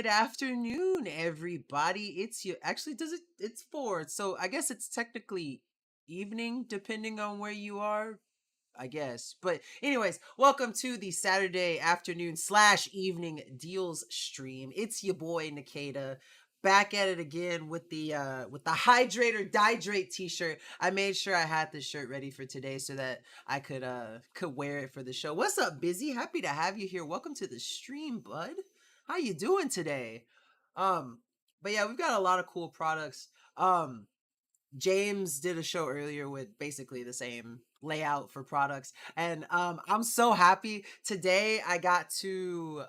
Good afternoon, everybody. It's you. Actually, does it? It's four. So I guess it's technically evening, depending on where you are. I guess. But anyways, welcome to the Saturday afternoon slash evening deals stream. It's your boy Nkda. Back at it again with the hydrate or dihydrate t-shirt. I made sure I had this shirt ready for today so that I could wear it for the show. What's up, Busy? Happy to have you here. Welcome to the stream, bud. How you doing today? Um, but yeah, we've got a lot of cool products. James did a show earlier with basically the same layout for products, and I'm so happy today. I got to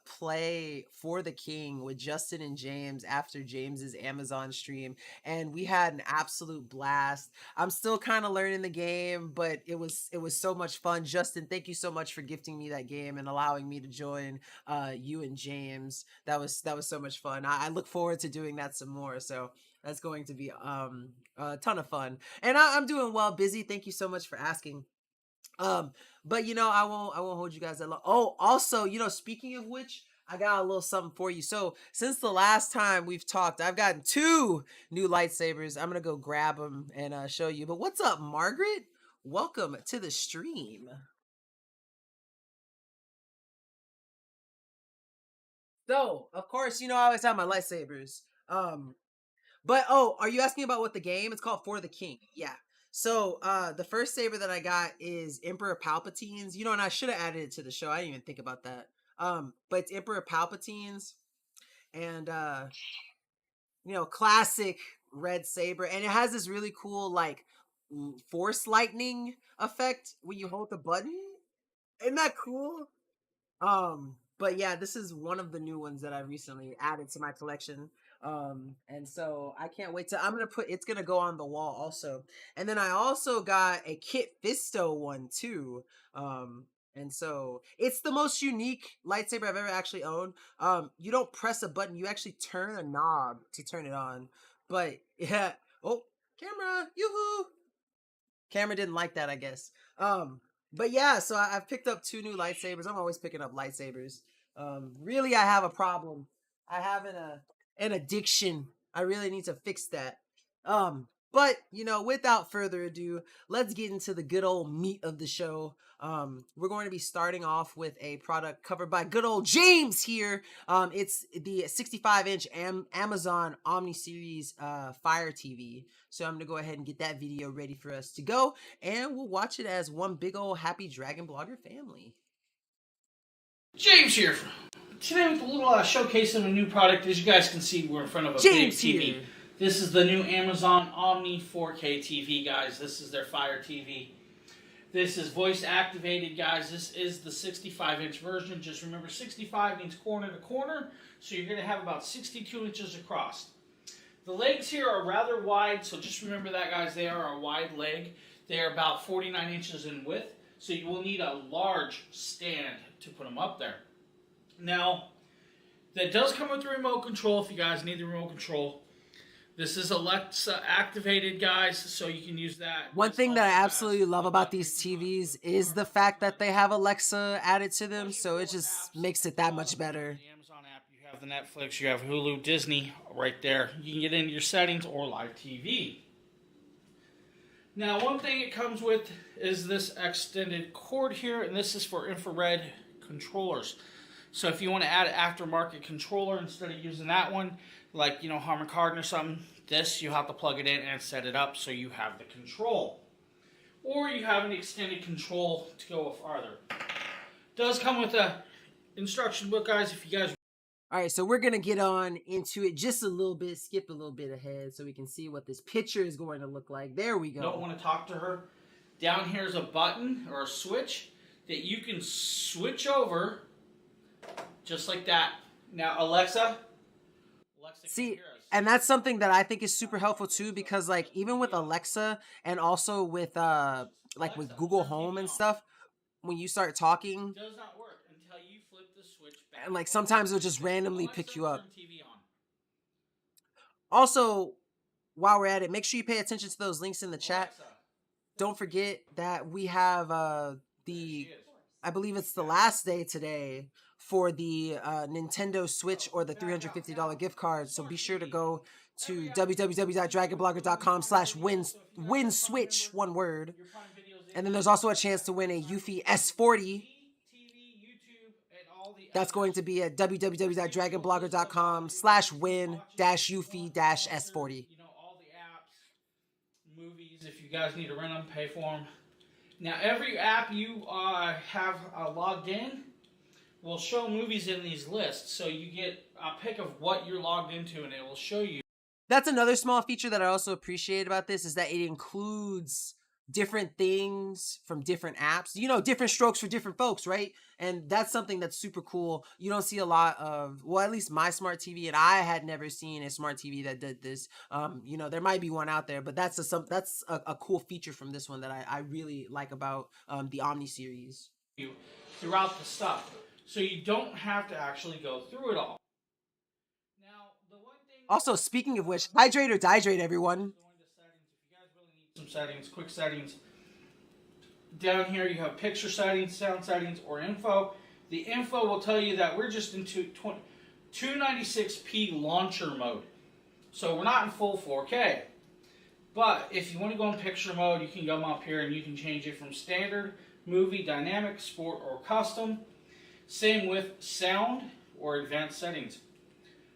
play For the King with Justin and James after James's Amazon stream, and we had an absolute blast. I'm still kind of learning the game, but it was so much fun. Justin, thank you so much for gifting me that game and allowing me to join you and James. That was so much fun. I look forward to doing that some more. So that's going to be a ton of fun. And I'm doing well, Busy. Thank you so much for asking. Um, but I won't hold you guys that long. Oh, also, speaking of which, I got a little something for you. So since the last time we've talked, I've gotten two new lightsabers. I'm gonna go grab them and show you. But what's up, Margaret? Welcome to the stream. So, of course, I always have my lightsabers. But are you asking about what the game? It's called For the King. Yeah. So the first saber that I got is Emperor Palpatine's. And I should have added it to the show. I didn't even think about that. But it's Emperor Palpatine's and classic red saber. And it has this really cool like force lightning effect when you hold the button. Isn't that cool? But yeah, this is one of the new ones that I recently added to my collection. And so I can't wait to it's gonna go on the wall also. And then I also got a Kit Fisto one too. And so it's the most unique lightsaber I've ever actually owned. You don't press a button, you actually turn a knob to turn it on. But yeah, oh. Camera, yoo-hoo. Camera didn't like that, I guess. But yeah, so I've picked up 2 new lightsabers. I'm always picking up lightsabers. Really, I have a problem. I have an addiction. I really need to fix that. But without further ado, let's get into the good old meat of the show. We're going to be starting off with a product covered by good old James here. It's the 65-inch Amazon Omni Series Fire TV. So I'm gonna go ahead and get that video ready for us to go, and we'll watch it as one big old happy Dragon Blogger family. James here. Today with a little showcase of a new product. As you guys can see, we're in front of a big TV. Here. This is the new Amazon Omni 4K TV, guys. This is their Fire TV. This is voice activated, guys. This is the 65-inch version. Just remember, 65 means corner to corner, so you're going to have about 62 inches across. The legs here are rather wide, so just remember that, guys. They are a wide leg. They are about 49 inches in width, so you will need a large stand to put them up there. Now, that does come with the remote control if you guys need the remote control. This is Alexa activated, guys, so you can use that. One thing that I absolutely love about these TVs is the fact that they have Alexa added to them, so it just makes it that much better. The Amazon app, you have the Netflix, you have Hulu, Disney right there. You can get into your settings or live TV. Now, one thing it comes with is this extended cord here, and this is for infrared controllers. So if you want to add an aftermarket controller instead of using that one, like, Harman Kardon or something, this, you have to plug it in and set it up so you have the control. Or you have an extended control to go farther. It does come with a instruction book, guys, if you guys... Alright, so we're going to get on into it just a little bit, skip a little bit ahead so we can see what this picture is going to look like. There we go. Don't want to talk to her. Down here is a button or a switch that you can switch over just like that. Now, Alexa see, and that's something that I think is super helpful too, because like even with Alexa and also with with Google Home and stuff, when you start talking, it does not work until you flip the switch back. And like sometimes it'll just randomly pick you up. Also, while we're at it, make sure you pay attention to those links in the chat. Don't forget that we have I believe it's the last day today for the Nintendo Switch or the $350 gift card. So be sure to go to www.dragonblogger.com/winswitch, one word. And then there's also a chance to win a Eufy S40. That's going to be at www.dragonblogger.com/win-Eufy-S40. All the apps, movies, if you guys need to rent them, pay for them. Now, every app you have logged in will show movies in these lists. So you get a pick of what you're logged into, and it will show you. That's another small feature that I also appreciate about this, is that it includes different things from different apps. Different strokes for different folks, right? And that's something that's super cool. You don't see a lot of, well, at least my smart TV, and I had never seen a smart TV that did this. There might be one out there, but that's a cool feature from this one that I really like about the Omni series. Throughout the stuff, so you don't have to actually go through it all. Now, the one thing. Also, speaking of which, hydrate or dihydrate, everyone. Some settings, quick settings. Down here you have picture settings, sound settings, or info. The info will tell you that we're just into 296p launcher mode. So we're not in full 4K. But if you want to go in picture mode, you can come up here and you can change it from standard, movie, dynamic, sport, or custom. Same with sound or advanced settings.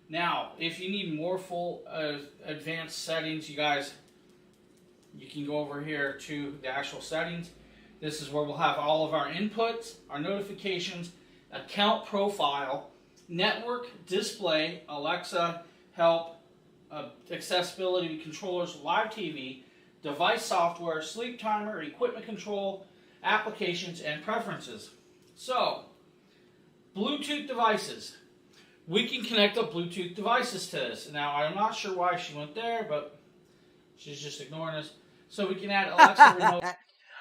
Now, if you need more full advanced settings, you guys, you can go over here to the actual settings. This is where we'll have all of our inputs, our notifications, account profile, network, display, Alexa, help, accessibility controllers, live TV, device software, sleep timer, equipment control, applications, and preferences. So, Bluetooth devices. We can connect up Bluetooth devices to this. Now, I'm not sure why she went there, but she's just ignoring us. So we can add Alexa remote.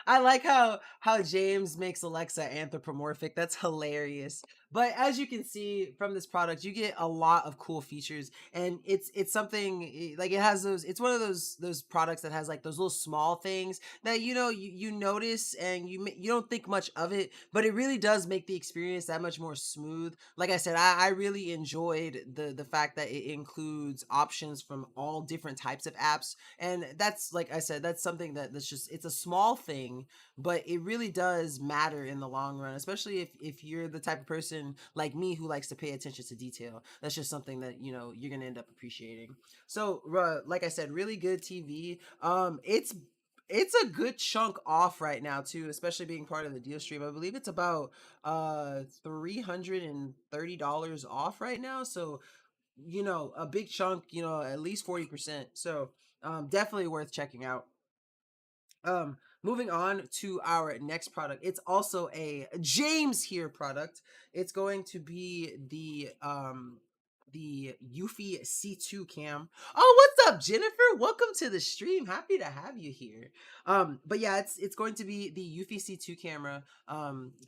I like how James makes Alexa anthropomorphic. That's hilarious. But as you can see from this product, you get a lot of cool features, and it's something like it has those. It's one of those products that has like those little small things that you notice and you don't think much of it, but it really does make the experience that much more smooth. Like I said, I really enjoyed the fact that it includes options from all different types of apps, and that's like I said, that's something that's just it's a small thing, but it really does matter in the long run, especially if you're the type of person like me who likes to pay attention to detail. That's just something that you're gonna end up appreciating. So like I said, really good TV. It's a good chunk off right now too, especially being part of the deal stream. I believe it's about $330 off right now, so a big chunk, at least 40%. So definitely worth checking out. Moving on to our next product. It's also a James here product. It's going to be the Eufy C2 cam. Oh, what's up, Jennifer? Welcome to the stream. Happy to have you here. But yeah, it's going to be the Eufy C2 camera.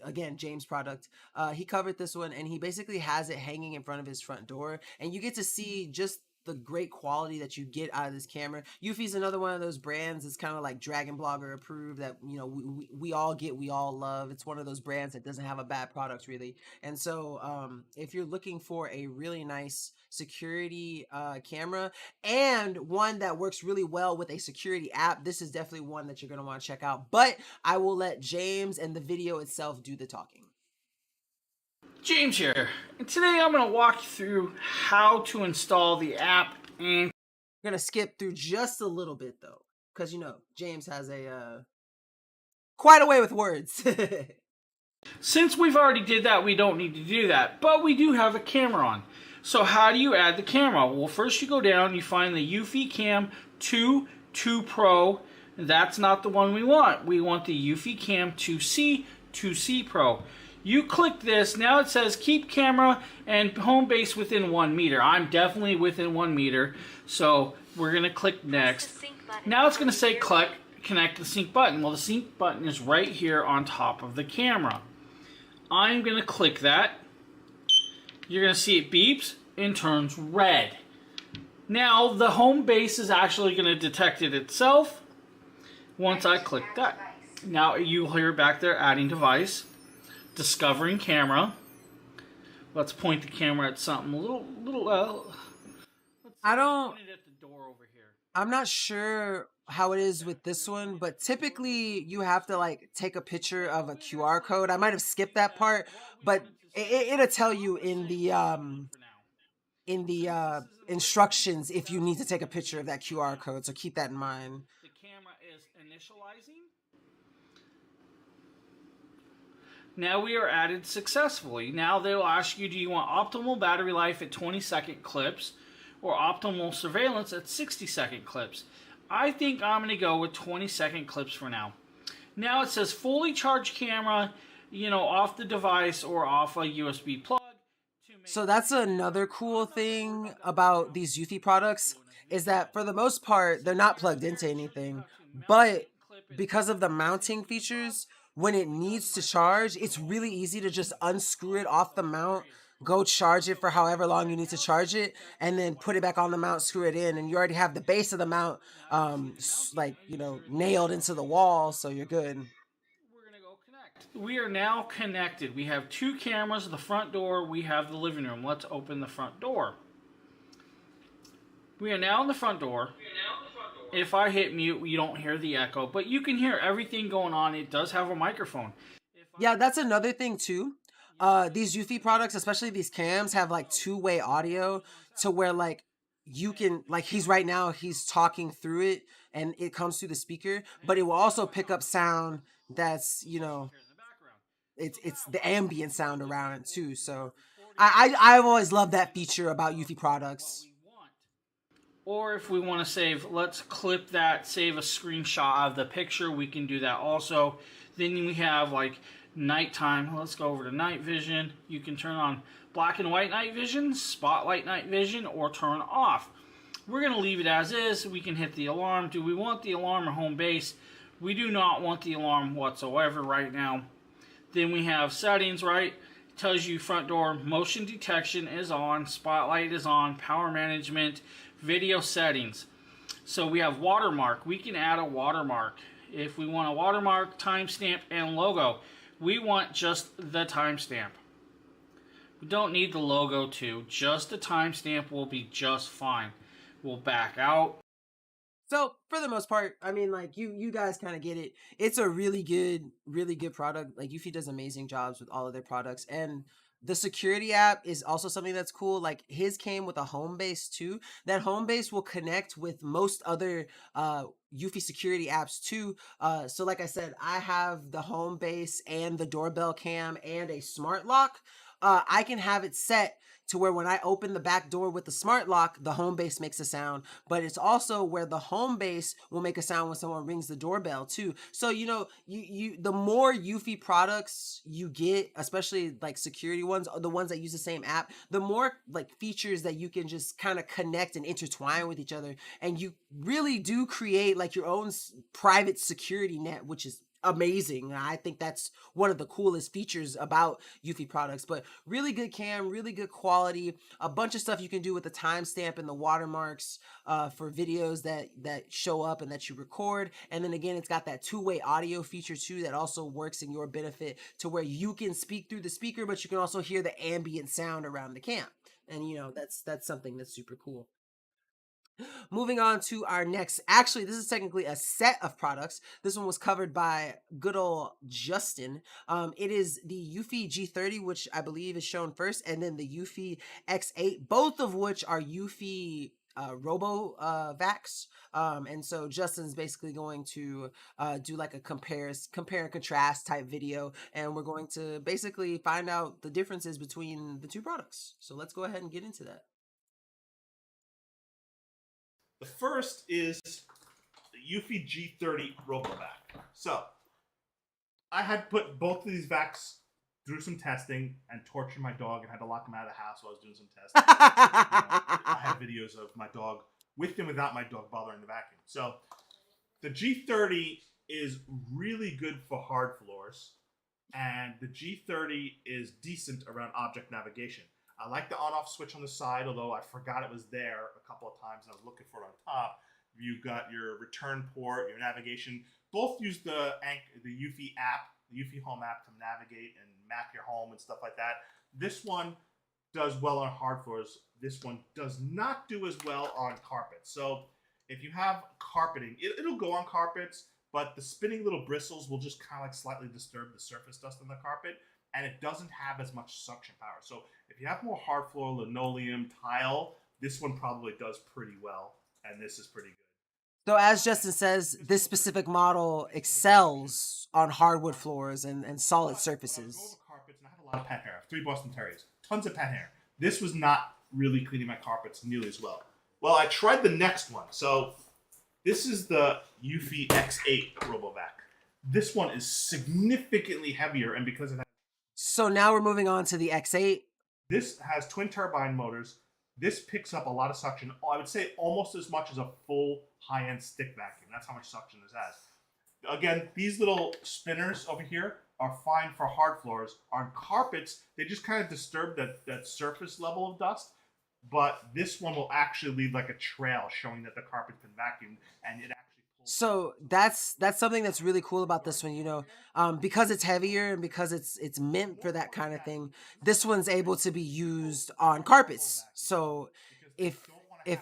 Again, James product. He covered this one, and he basically has it hanging in front of his front door, and you get to see just the great quality that you get out of this camera. Eufy's another one of those brands that's kind of like Dragon Blogger approved that we all get, we all love. It's one of those brands that doesn't have a bad product really. And so if you're looking for a really nice security camera and one that works really well with a security app, this is definitely one that you're going to want to check out. But I will let James and the video itself do the talking. James here, and today I'm going to walk you through how to install the app. And I'm going to skip through just a little bit though, because James has a quite a way with words. Since we've already did that, we don't need to do that, but we do have a camera on. So how do you add the camera? Well, first you go down, you find the Eufy Cam 2 Pro. That's not the one we want. We want the Eufy Cam 2C Pro. You click this, now it says keep camera and home base within 1 meter. I'm definitely within 1 meter, so we're going to click next. Now it's going to say click, connect the sync button. Well, the sync button is right here on top of the camera. I'm going to click that. You're going to see it beeps and turns red. Now the home base is actually going to detect it itself once I click that. Now you'll hear back there adding device. Discovering camera. Let's point the camera at something a little. I don't. Point it at the door over here. I'm not sure how it is with this one, but typically you have to like take a picture of a QR code. I might have skipped that part, but it'll tell you in the instructions if you need to take a picture of that QR code. So keep that in mind. The camera is initializing. Now we are added successfully. Now they'll ask you, do you want optimal battery life at 20-second clips or optimal surveillance at 60-second clips? I think I'm going to go with 20-second clips for now. Now it says fully charged camera, off the device or off a USB plug. So that's another cool thing about these Eufy products is that for the most part, they're not plugged into anything, but because of the mounting features, when it needs to charge, it's really easy to just unscrew it off the mount, go charge it for however long you need to charge it, and then put it back on the mount, screw it in, and you already have the base of the mount nailed into the wall, so you're good. We're going to go connect. We are now connected. We have 2 cameras, the front door, we have the living room. Let's open the front door. We are now in the front door. If I hit mute, you don't hear the echo, but you can hear everything going on. It does have a microphone. Yeah, that's another thing too. These Eufy products, especially these cams, have like 2-way audio to where like you can he's right now he's talking through it and it comes through the speaker, but it will also pick up sound that's it's the ambient sound around it too. So I've always loved that feature about Eufy products. Or if we want to save, let's clip that, save a screenshot of the picture. We can do that also. Then we have like nighttime. Let's go over to night vision. You can turn on black and white night vision, spotlight night vision, or turn off. We're going to leave it as is. We can hit the alarm. Do we want the alarm or home base? We do not want the alarm whatsoever right now. Then we have settings, right? Tells you front door motion detection is on, spotlight is on, power management, video settings. So we have watermark. We can add a watermark. If we want a watermark, timestamp, and logo, we want just the timestamp. We don't need the logo too. Just the timestamp will be just fine. We'll back out. So for the most part, I mean, like you guys kind of get it. It's a really good product. Like Eufy does amazing jobs with all of their products, and the security app is also something that's cool. Like his came with a home base too. That home base will connect with most other Eufy security apps too. So like I said, I have the home base and the doorbell cam and a smart lock. I can have it set to where when I open the back door with the smart lock, the home base makes a sound, but it's also where the home base will make a sound when someone rings the doorbell too. So you the more Eufy products you get, especially like security ones, the ones that use the same app, the more like features that you can just kind of connect and intertwine with each other, and you really do create like your own private security net, which is amazing. I think that's one of the coolest features about Eufy products. But really good cam, really good quality, a bunch of stuff you can do with the timestamp and the watermarks for videos that show up and that you record. And then again, it's got that two-way audio feature too that also works in your benefit, to where you can speak through the speaker, but you can also hear the ambient sound around the cam. And that's something that's super cool. Moving on to our next, actually, this is technically a set of products. This one was covered by good old Justin. It is the Eufy G30, which I believe is shown first, and then the Eufy X8, both of which are Eufy robo vacs. And so Justin's basically going to do like a compare and contrast type video, and we're going to basically find out the differences between the two products. So let's go ahead and get into that. The first is the Eufy G30 RoboVac. So, I had put both of these vacs through some testing and tortured my dog and had to lock him out of the house while I was doing some testing. I have videos of my dog with and without my dog bothering the vacuum. So, the G30 is really good for hard floors, and the G30 is decent around object navigation. I like the on-off switch on the side, although I forgot it was there a couple of times and I was looking for it on top. You've got your return port, your navigation. Both use the Eufy app, the Eufy Home app, to navigate and map your home and stuff like that. This one does well on hard floors. This one does not do as well on carpets. So if you have carpeting, it'll go on carpets, but the spinning little bristles will just kind of like slightly disturb the surface dust on the carpet, and it doesn't have as much suction power. So if you have more hard floor, linoleum, tile, this one probably does pretty well, and this is pretty good. So as Justin says, this specific model excels on hardwood floors and solid surfaces. I over carpets, and I had a lot of pet hair. I have 3 Boston Terriers, tons of pet hair. This was not really cleaning my carpets nearly as well. Well, I tried the next one. So this is the Eufy X8 RoboVac. This one is significantly heavier, and because it has... So now we're moving on to the X8. This has twin turbine motors. This picks up a lot of suction. I would say almost as much as a full high-end stick vacuum. That's how much suction this has. Again, these little spinners over here are fine for hard floors. On carpets, they just kind of disturb that surface level of dust. But this one will actually leave like a trail showing that the carpet's been vacuumed, and it actually... So that's something that's really cool about this one, because it's heavier and because it's meant for that kind of thing. This one's able to be used on carpets. So if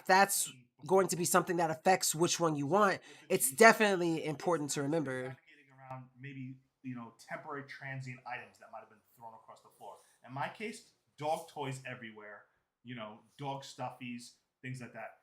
that's going to be something that affects which one you want, it's definitely important to remember. Around maybe temporary transient items that might have been thrown across the floor. In my case, dog toys everywhere. Dog stuffies, things like that.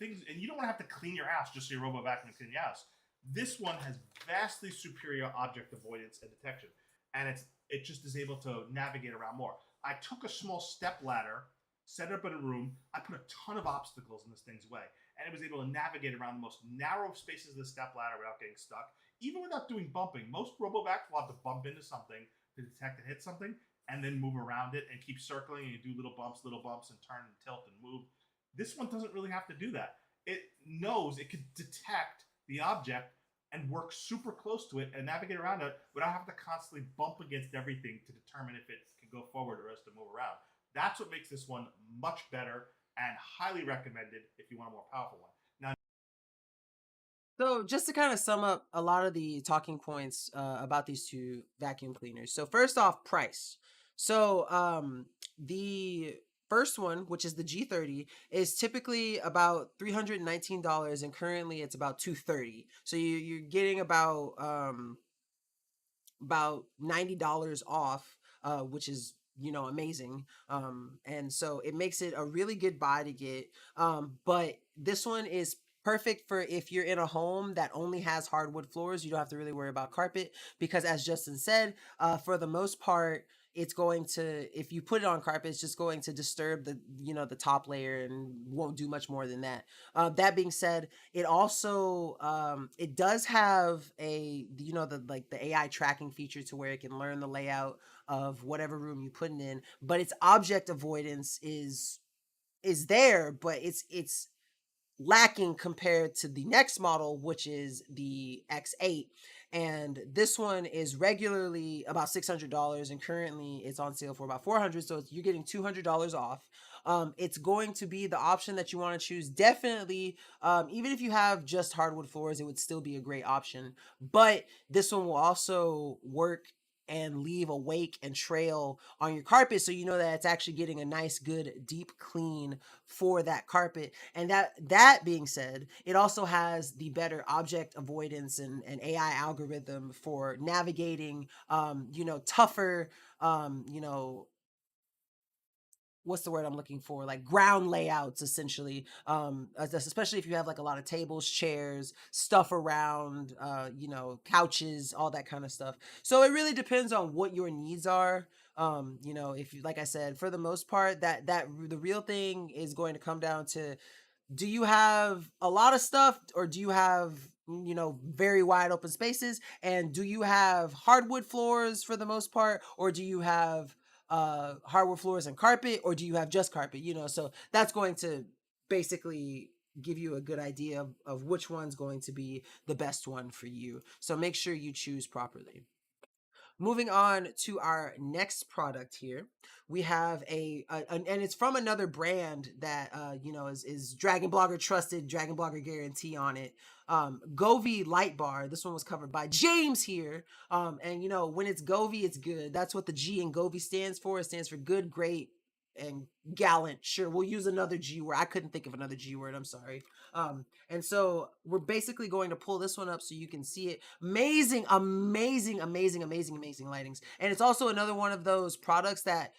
And you don't want to have to clean your house just so your robo vacuum can clean your house. This one has vastly superior object avoidance and detection, and it just is able to navigate around more. I took a small step ladder, set it up in a room. I put a ton of obstacles in this thing's way, and it was able to navigate around the most narrow spaces of the step ladder without getting stuck, even without doing bumping. Most RoboVacs will have to bump into something to detect and hit something, and then move around it and keep circling, and you do little bumps, and turn and tilt and move. This one doesn't really have to do that. It knows it could detect the object and work super close to it and navigate around it without having to constantly bump against everything to determine if it can go forward or else to move around. That's what makes this one much better and highly recommended if you want a more powerful one. Now, So just to kind of sum up a lot of the talking points about these two vacuum cleaners. So first off, price. So the first one, which is the G30, is typically about $319, and currently it's about $230. So you're getting about $90 off, which is, you know, amazing. And so it makes it a really good buy to get. But this one is perfect for if you're in a home that only has hardwood floors. You don't have to really worry about carpet, because as Justin said, for the most part, it's going to, if you put it on carpet, it's just going to disturb the, you know, the top layer and won't do much more than that. That being said, it also it does have a, you know, the, like the AI tracking feature to where it can learn the layout of whatever room you put it in, but its object avoidance is there, but it's lacking compared to the next model, which is the X8. And this one is regularly about $600, and currently it's on sale for about $400. So you're getting $200 off. It's going to be the option that you want to choose. Definitely, even if you have just hardwood floors, it would still be a great option. But this one will also work and leave a wake and trail on your carpet, so you know that it's actually getting a nice, good, deep clean for that carpet. And that being said, it also has the better object avoidance and AI algorithm for navigating, you know, tougher, you know, what's the word I'm looking for? Like ground layouts, essentially. Especially if you have like a lot of tables, chairs, stuff around, you know, couches, all that kind of stuff. So it really depends on what your needs are. You know, if you, like I said, for the most part, that the real thing is going to come down to, do you have a lot of stuff, or do you have, you know, very wide open spaces, and do you have hardwood floors for the most part, or do you have hardwood floors and carpet, or do you have just carpet, you know? So that's going to basically give you a good idea of which one's going to be the best one for you. So make sure you choose properly. Moving on to our next product here, we have and it's from another brand that you know, is Dragon Blogger trusted, Dragon Blogger guarantee on it. Govee Light Bar. This one was covered by James here. And you know, when it's Govee, it's good. That's what the G in Govee stands for. It stands for good, great, and gallant. Sure, we'll use another G word. I couldn't think of another G word. I'm sorry. And so we're basically going to pull this one up so you can see it. Amazing, amazing, amazing, amazing, amazing lightings. And it's also another one of those products that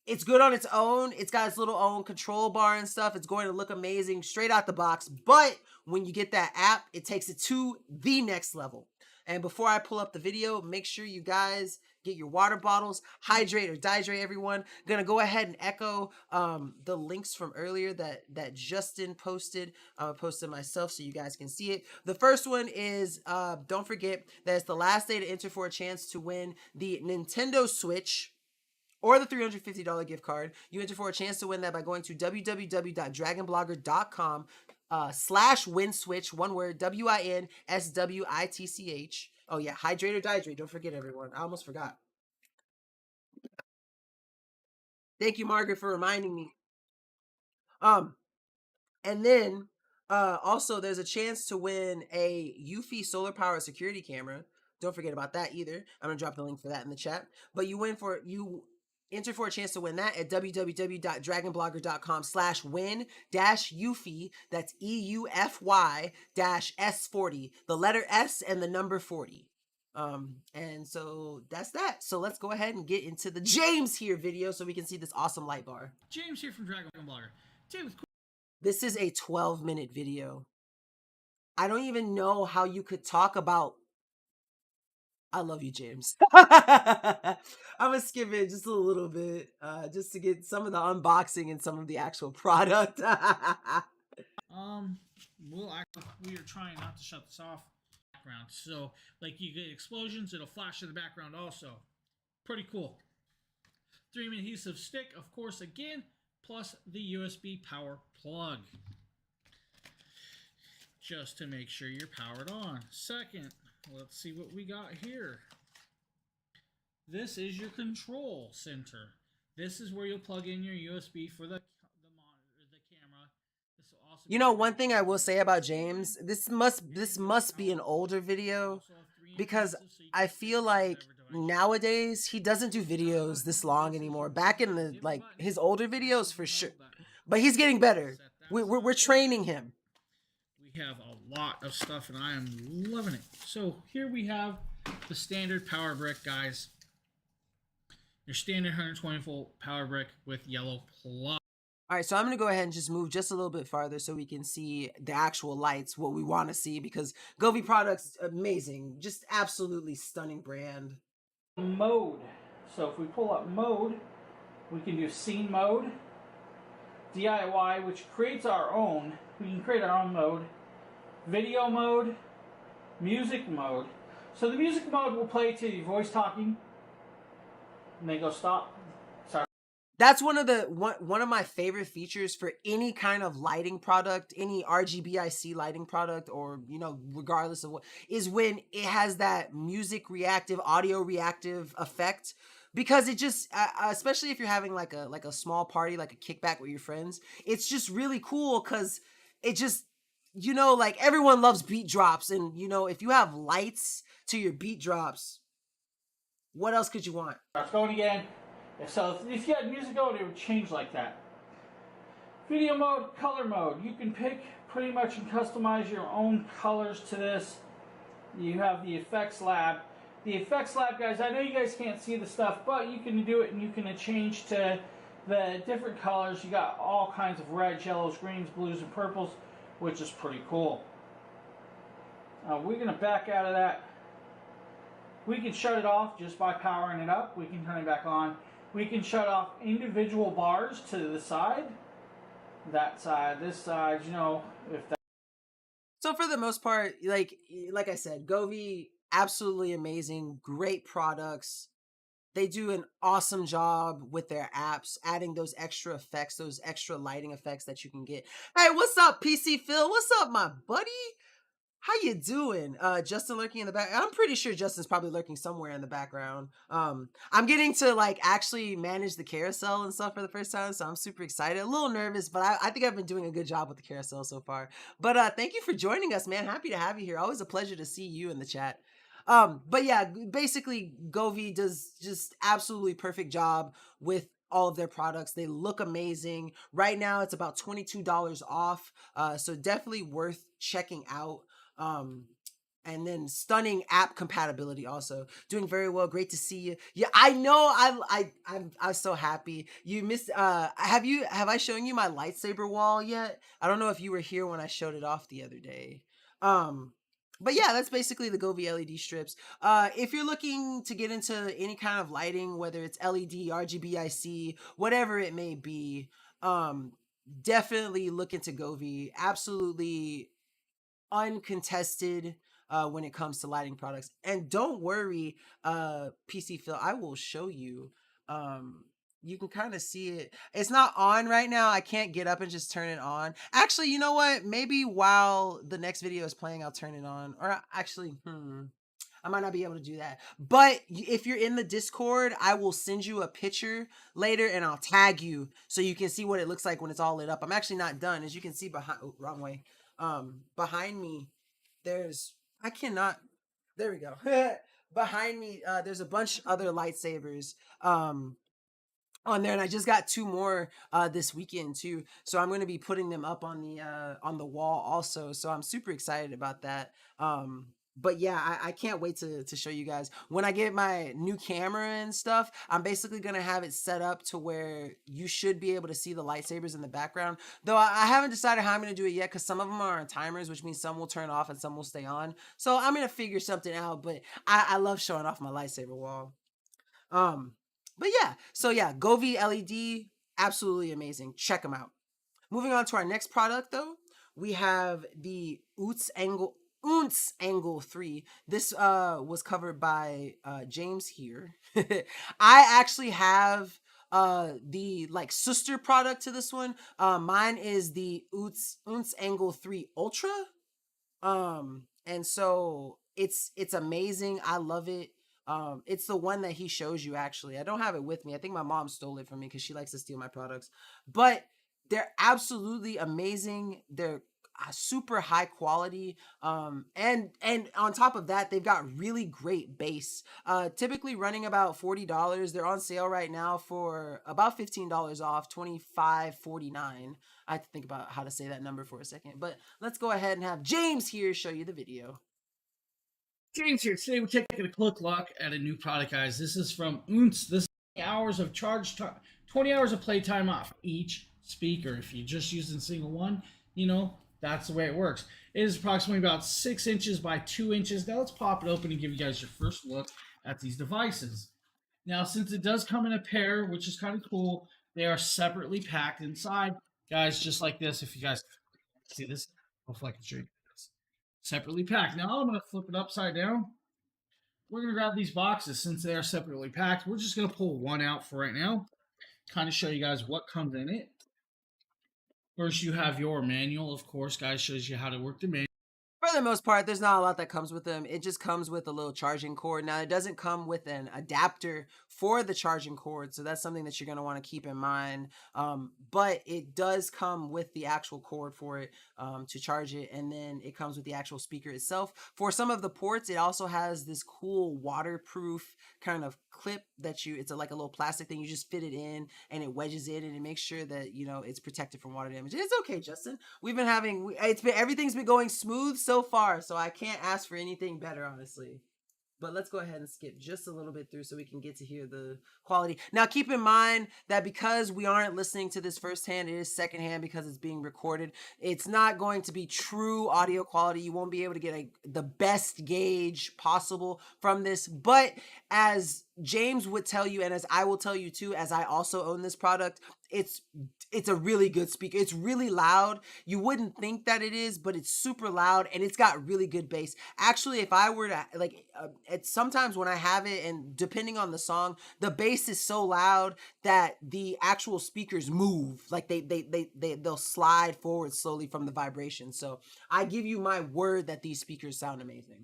it's good on its own. It's got its little own control bar and stuff. It's going to look amazing straight out the box. But when you get that app, it takes it to the next level. And before I pull up the video, make sure you guys get your water bottles, hydrate or dehydrate, everyone. Gonna go ahead and echo the links from earlier that Justin posted. I posted myself so you guys can see it. The first one is, don't forget that it's the last day to enter for a chance to win the Nintendo Switch or the $350 gift card. You enter for a chance to win that by going to www.dragonblogger.com /winswitch, one word, WINSWITCH. Oh yeah, hydrate or dehydrate. Don't forget, everyone. I almost forgot. Thank you, Margaret, for reminding me. And then also there's a chance to win a Eufy solar powered security camera. Don't forget about that either. I'm gonna drop the link for that in the chat. But you enter for a chance to win that at www.dragonblogger.com /win-eufy. That's EUFY-S40. The letter S and the number 40. And so that's that. So let's go ahead and get into the James here video so we can see this awesome light bar. James here from Dragon Blogger. Today with This is a 12-minute video. I don't even know how you could talk about. I love you, James. I'm gonna skip it just a little bit, just to get some of the unboxing and some of the actual product. we are trying not to shut this off. Background, so like you get explosions, it'll flash in the background also. Pretty cool. 3mm adhesive stick, of course, again, plus the USB power plug. just to make sure you're powered on. Second, let's see what we got here. This is your control center. This is where you'll plug in your USB for the monitor, the camera. This will also You know, one thing I will say about James, this must be an older video because I feel like nowadays he doesn't do videos this long anymore. Back in the like his older videos for sure, but he's getting better. We're training him. We have a lot of stuff, and I am loving it. So here we have the standard power brick, guys. Your standard 120 volt power brick with yellow plug. All right, so I'm gonna go ahead and just move just a little bit farther so we can see the actual lights, what we want to see, because Govee products, amazing, just absolutely stunning brand. Mode. So if we pull up mode, we can do scene mode, DIY, which creates our own. We can create our own mode, video mode, music mode. So the music mode will play to your voice talking, and they go stop. Sorry. That's one of my favorite features for any kind of lighting product, any RGBIC lighting product, or regardless of what, is when it has that music reactive, audio reactive effect. Because it just, especially if you're having like a small party, like a kickback with your friends, it's just really cool because it just, like everyone loves beat drops, and if you have lights to your beat drops, what else could you want? It's going again. So if you had music mode, it would change like that. Video mode, color mode. You can pick pretty much and customize your own colors to this. You have the effects lab. The effects lab, guys, I know you guys can't see the stuff, but you can do it and you can change to the different colors. You got all kinds of reds, yellows, greens, blues, and purples, which is pretty cool. We're going to back out of that. We can shut it off just by powering it up. We can turn it back on. We can shut off individual bars to the side, that side, this side, if that. So for the most part, like I said, Govee, absolutely amazing, great products. They do an awesome job with their apps, adding those extra effects, those extra lighting effects that you can get. Hey, what's up, PC Phil? What's up, my buddy? How you doing? Justin lurking in the back. I'm pretty sure Justin's probably lurking somewhere in the background. I'm getting to like actually manage the carousel and stuff for the first time, so I'm super excited. A little nervous, but I think I've been doing a good job with the carousel so far. But thank you for joining us, man. Happy to have you here. Always a pleasure to see you in the chat. But yeah, basically Govee does just absolutely perfect job with all of their products. They look amazing. Right now it's about $22 off. So definitely worth checking out. And then stunning app compatibility, also doing very well. Great to see you. Yeah, I know. I'm so happy you missed. Have I shown you my lightsaber wall yet? I don't know if you were here when I showed it off the other day. But yeah, that's basically the Govee LED strips. If you're looking to get into any kind of lighting, whether it's LED, RGBIC, whatever it may be, definitely look into Govee. Absolutely uncontested when it comes to lighting products. And don't worry, PC Phil, I will show you. You can kind of see it. It's not on right now. I can't get up and just turn it on. Actually, you know what? Maybe while the next video is playing, I'll turn it on. Or actually, I might not be able to do that. But if you're in the Discord, I will send you a picture later and I'll tag you so you can see what it looks like when it's all lit up. I'm actually not done. As you can see behind, oh, wrong way. Behind me, there we go. Behind me, there's a bunch other lightsabers, on there, and I just got 2 more this weekend too, so I'm going to be putting them up on the wall also, so I'm super excited about that. But yeah, I can't wait to show you guys when I get my new camera and stuff. I'm basically gonna have it set up to where you should be able to see the lightsabers in the background, though I haven't decided how I'm gonna do it yet, because some of them are on timers, which means some will turn off and some will stay on, so I'm gonna figure something out. But I love showing off my lightsaber wall. But yeah, so yeah, Govee LED, absolutely amazing. Check them out. Moving on to our next product, though, we have the Angle 3. This was covered by James here. I actually have the like sister product to this one. Mine is the Angle 3 Ultra. And so it's amazing. I love it. It's the one that he shows you actually. I don't have it with me. I think my mom stole it from me because she likes to steal my products. But they're absolutely amazing. They're super high quality. And on top of that, they've got really great bass. Typically running about $40. They're on sale right now for about $15 off, 25.49. I have to think about how to say that number for a second, but let's go ahead and have James here show you the video. James here. Today we're taking a quick look at a new product, guys. This is from Nkda. This is 20 hours of 20 hours of playtime off each speaker. If you're just using single one, that's the way it works. It is approximately about 6 inches by 2 inches. Now let's pop it open and give you guys your first look at these devices. Now, since it does come in a pair, which is kind of cool, they are separately packed inside, guys, just like this. If you guys see this, hopefully I can show you this. Separately packed. Now I'm going to flip it upside down. We're going to grab these boxes since they are separately packed. We're just going to pull one out for right now, kind of show you guys what comes in it. First, you have your manual, of course, guys, shows you how to work the manual. For the most part, there's not a lot that comes with them. It just comes with a little charging cord. Now, it doesn't come with an adapter for the charging cord, so that's something that you're going to want to keep in mind. But it does come with the actual cord for it to charge it, and then it comes with the actual speaker itself. For some of the ports, it also has this cool waterproof kind of clip that it's like a little plastic thing. You just fit it in, and it wedges in, and it makes sure that it's protected from water damage. It's okay, Justin. We've been having everything's been going smooth so far, so I can't ask for anything better, honestly. But let's go ahead and skip just a little bit through so we can get to hear the quality. Now, keep in mind that because we aren't listening to this firsthand, it is secondhand because it's being recorded. It's not going to be true audio quality. You won't be able to get the best gauge possible from this. But as James would tell you, and as I will tell you too, as I also own this product, it's a really good speaker. It's really loud. You wouldn't think that it is, but it's super loud and it's got really good bass. Actually, if I were to sometimes when I have it, and depending on the song, the bass is so loud that the actual speakers move, like they'll slide forward slowly from the vibration. So I give you my word that these speakers sound amazing.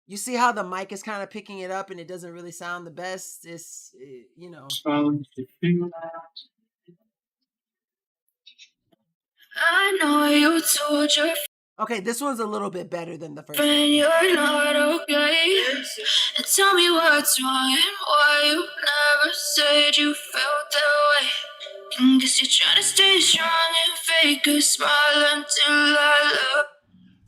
You see how the mic is kind of picking it up and it doesn't really sound the best? I know you told your Okay, this one's a little bit better than the first friend one. you're not okay. And tell me what's wrong and why you never said you felt that way. And guess you're trying to stay strong and fake a smile until I look.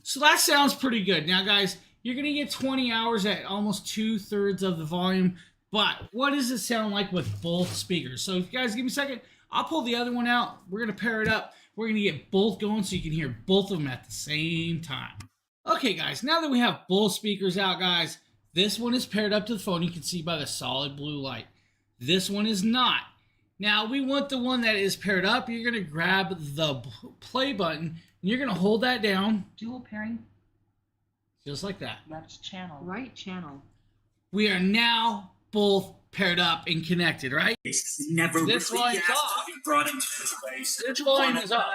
So that sounds pretty good. Now, guys, you're going to get 20 hours at almost 2/3 of the volume. But what does it sound like with both speakers? So if you guys give me a second, I'll pull the other one out. We're going to pair it up. We're going to get both going so you can hear both of them at the same time. Okay, guys, now that we have both speakers out, guys, this one is paired up to the phone. You can see by the solid blue light. This one is not. Now, we want the one that is paired up. You're going to grab the play button, and you're going to hold that down. Dual pairing. Just like that. Left channel. Right channel. We are now both paired up and connected, right? Never This line is off. This line is off.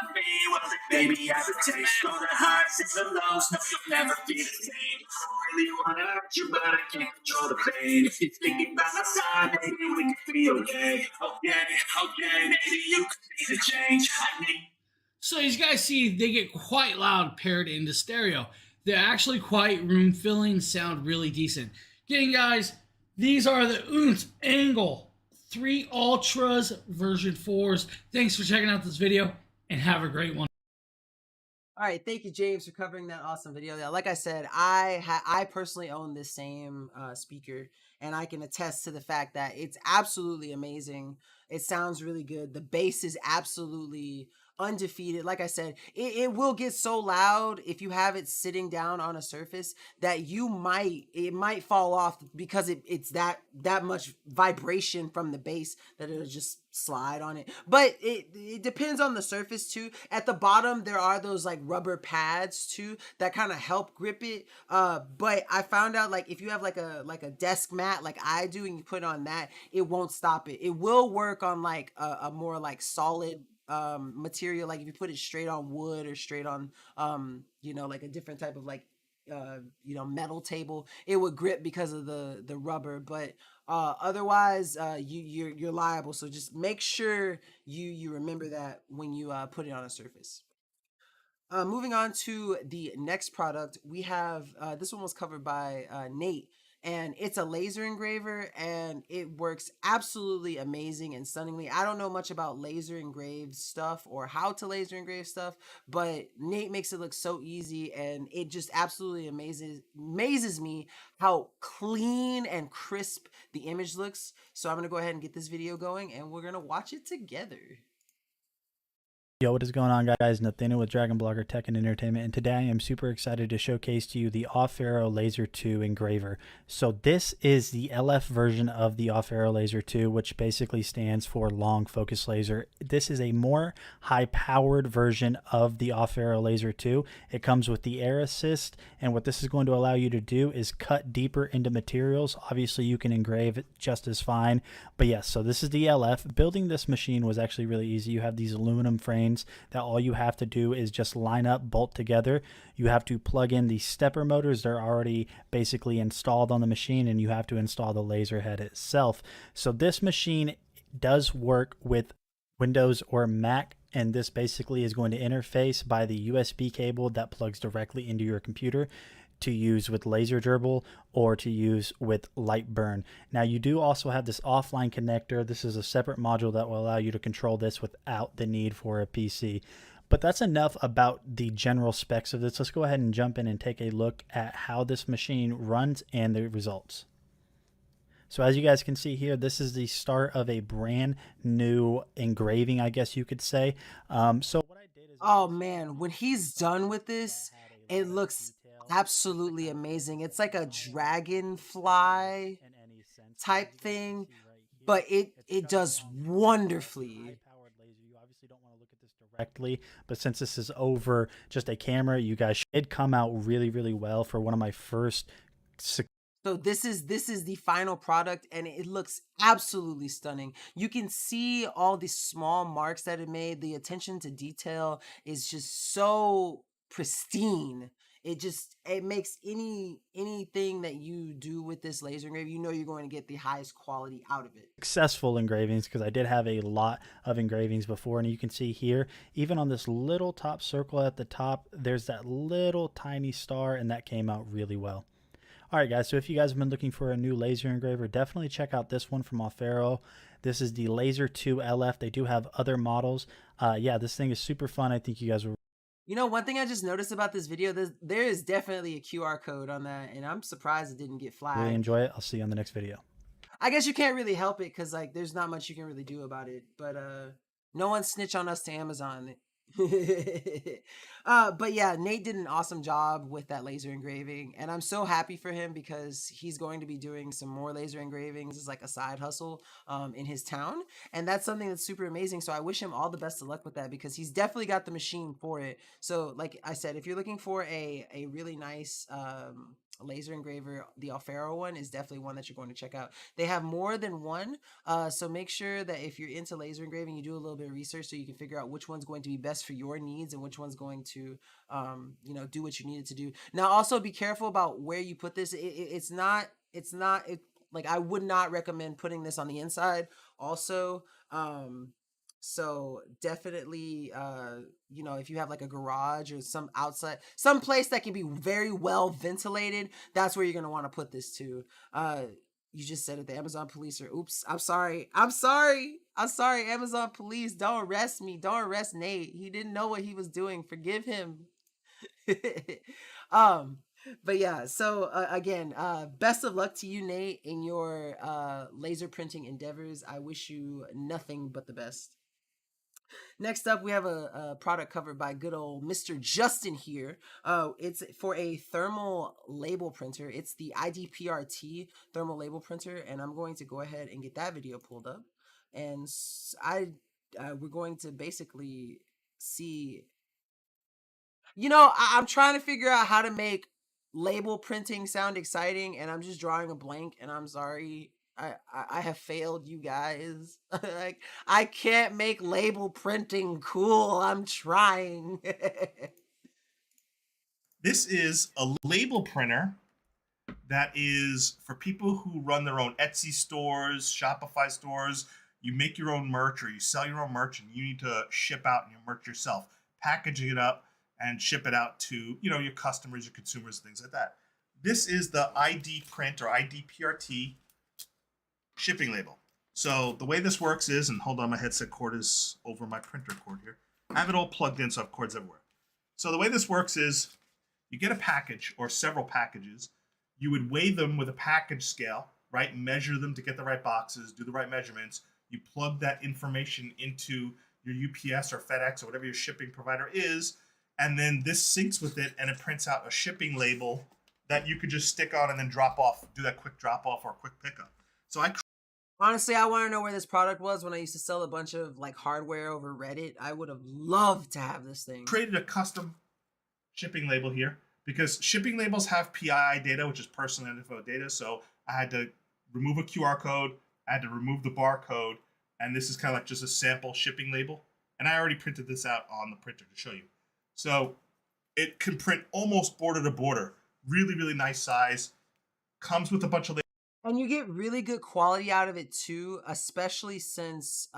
Baby, I would taste all the highs and the lows. No, you'll never be the same. I really wanna hurt you, but I can't control the pain. If you're thinking by my side, maybe we could be okay. Okay, maybe you could be the change I need. So as you guys see, they get quite loud paired into stereo. They're actually quite room filling, sound really decent. Again, guys, these are the Nkda Angle 3 Ultras version 4s. Thanks for checking out this video, and have a great one. All right, thank you, James, for covering that awesome video. Yeah, like I said, I personally own this same speaker, and I can attest to the fact that it's absolutely amazing. It sounds really good. The bass is absolutely undefeated. Like I said, it will get so loud if you have it sitting down on a surface that it might fall off because it's that much vibration from the bass that it'll just slide on it. But it depends on the surface too. At the bottom there are those like rubber pads too that kind of help grip it. But I found out like if you have like a desk mat like I do and you put it on that, it won't stop it. It will work on like a more like solid material, like if you put it straight on wood or straight on like a different type of like metal table, it would grip because of the rubber. But otherwise, you're liable. So just make sure you remember that when you put it on a surface. Moving on to the next product, we have this one was covered by Nate, and it's a laser engraver, and it works absolutely amazing and stunningly. I don't know much about laser engraved stuff or how to laser engrave stuff, but Nate makes it look so easy, and it just absolutely amazes me how clean and crisp the image looks. So I'm gonna go ahead and get this video going, and we're gonna watch it together. Yo, what is going on, guys? Nathaniel with Dragon Blogger Tech and Entertainment, and today I am super excited to showcase to you the Off-Arrow Laser 2 engraver. So this is the LF version of the Off-Arrow Laser 2, which basically stands for long focus laser. This is a more high-powered version of the Off-Arrow Laser 2. It comes with the Air Assist, and what this is going to allow you to do is cut deeper into materials. Obviously, you can engrave it just as fine, but yes, so this is the LF. Building this machine was actually really easy. You have these aluminum frames that all you have to do is just line up, bolt together. You have to plug in the stepper motors. They're already basically installed on the machine, and you have to install the laser head itself. So this machine does work with Windows or Mac, and this basically is going to interface by the USB cable that plugs directly into your computer to use with laser gerbil or to use with light burn. Now you do also have this offline connector. This is a separate module that will allow you to control this without the need for a PC. But that's enough about the general specs of this. Let's go ahead and jump in and take a look at how this machine runs and the results. So as you guys can see here, this is the start of a brand new engraving, I guess you could say. So what I did is, oh man, when he's done with this, it looks absolutely amazing. It's like a dragonfly type thing, but it does wonderfully. You obviously don't want to look at this directly, but since this is over just a camera, you guys should come out really well for one of my first. So this is the final product, and it looks absolutely stunning. You can see all the small marks that it made. The attention to detail is just so pristine. It makes anything that you do with this laser engrave, you know you're going to get the highest quality out of it. Successful engravings, because I did have a lot of engravings before, and you can see here, even on this little top circle at the top, there's that little tiny star, and that came out really well. Alright guys, so if you guys have been looking for a new laser engraver, definitely check out this one from Off-Arrow. This is the Laser 2 LF. They do have other models. Yeah, this thing is super fun. I think you guys will. You know, one thing I just noticed about this video, there is definitely a QR code on that, and I'm surprised it didn't get flagged. Really enjoy it. I'll see you on the next video. I guess you can't really help it because like there's not much you can really do about it. But no one snitch on us to Amazon. But yeah, Nate did an awesome job with that laser engraving, and I'm so happy for him because he's going to be doing some more laser engravings as like a side hustle in his town, and that's something that's super amazing. So I wish him all the best of luck with that because he's definitely got the machine for it. So like I said, if you're looking for a really nice laser engraver, the Off-Arrow one is definitely one that you're going to check out. They have more than one, so make sure that if you're into laser engraving, you do a little bit of research so you can figure out which one's going to be best for your needs and which one's going to do what you need it to do. Now also be careful about where you put this. It's not like I would not recommend putting this on the inside also. So definitely, if you have like a garage or some outside, some place that can be very well ventilated, that's where you're going to want to put this to. You just said it, the Amazon police are, oops, I'm sorry, Amazon police, don't arrest me, don't arrest Nate. He didn't know what he was doing. Forgive him. But yeah, so again, best of luck to you, Nate, in your laser printing endeavors. I wish you nothing but the best. Next up, we have a product covered by good old Mr. Justin here. It's for a thermal label printer. It's the IDPRT thermal label printer, and I'm going to go ahead and get that video pulled up. And we're going to basically see. I'm trying to figure out how to make label printing sound exciting, and I'm just drawing a blank, and I'm sorry. I have failed you guys. Like, I can't make label printing cool. I'm trying. This is a label printer that is for people who run their own Etsy stores, Shopify stores. You make your own merch or you sell your own merch and you need to ship out your merch yourself, packaging it up and ship it out to, you know, your customers, your consumers, things like that. This is the ID print or ID PRT shipping label. So the way this works is, and hold on, my headset cord is over my printer cord here. I have it all plugged in, so I have cords everywhere. So the way this works is you get a package or several packages. You would weigh them with a package scale, right? Measure them to get the right boxes, do the right measurements. You plug that information into your UPS or FedEx or whatever your shipping provider is, and then this syncs with it and it prints out a shipping label that you could just stick on and then drop off, do that quick drop off or quick pickup. So I Honestly, I want to know where this product was when I used to sell a bunch of like hardware over Reddit. I would have loved to have this thing. created a custom shipping label here because shipping labels have PII data, which is personal info data. So I had to remove a QR code, I had to remove the barcode, and this is kind of like just a sample shipping label. And I already printed this out on the printer to show you. So it can print almost border to border. Really, really nice size. Comes with a bunch of And you get really good quality out of it too, especially since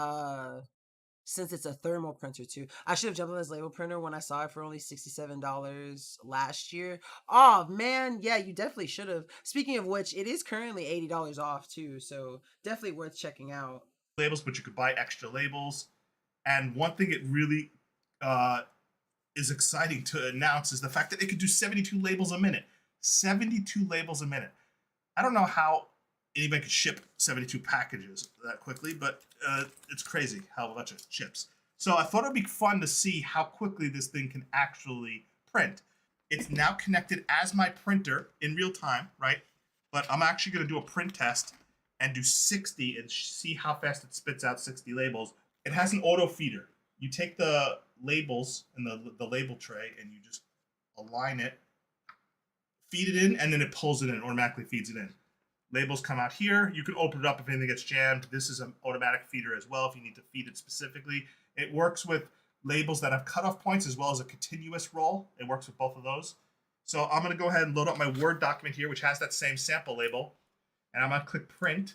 it's a thermal printer too. I should have jumped on this label printer when I saw it for only $67 last year. Oh man, yeah, you definitely should have. Speaking of which, it is currently $80 off too, so definitely worth checking out. labels, but you could buy extra labels. And one thing it really is exciting to announce is the fact that it could do 72 labels a minute. 72 labels a minute. I don't know how anybody could ship 72 packages that quickly, but it's crazy how much it ships. So I thought it'd be fun to see how quickly this thing can actually print. It's now connected as my printer in real time, right? But I'm actually going to do a print test and do 60 and see how fast it spits out 60 labels. It has an auto feeder. You take the labels and the label tray and you just align it, feed it in, and then it pulls it in, automatically feeds it in. Labels come out here. You can open it up if anything gets jammed. This is an automatic feeder as well if you need to feed it specifically. It works with labels that have cutoff points as well as a continuous roll. It works with both of those. So I'm going to go ahead and load up my Word document here, which has that same sample label. And I'm going to click print.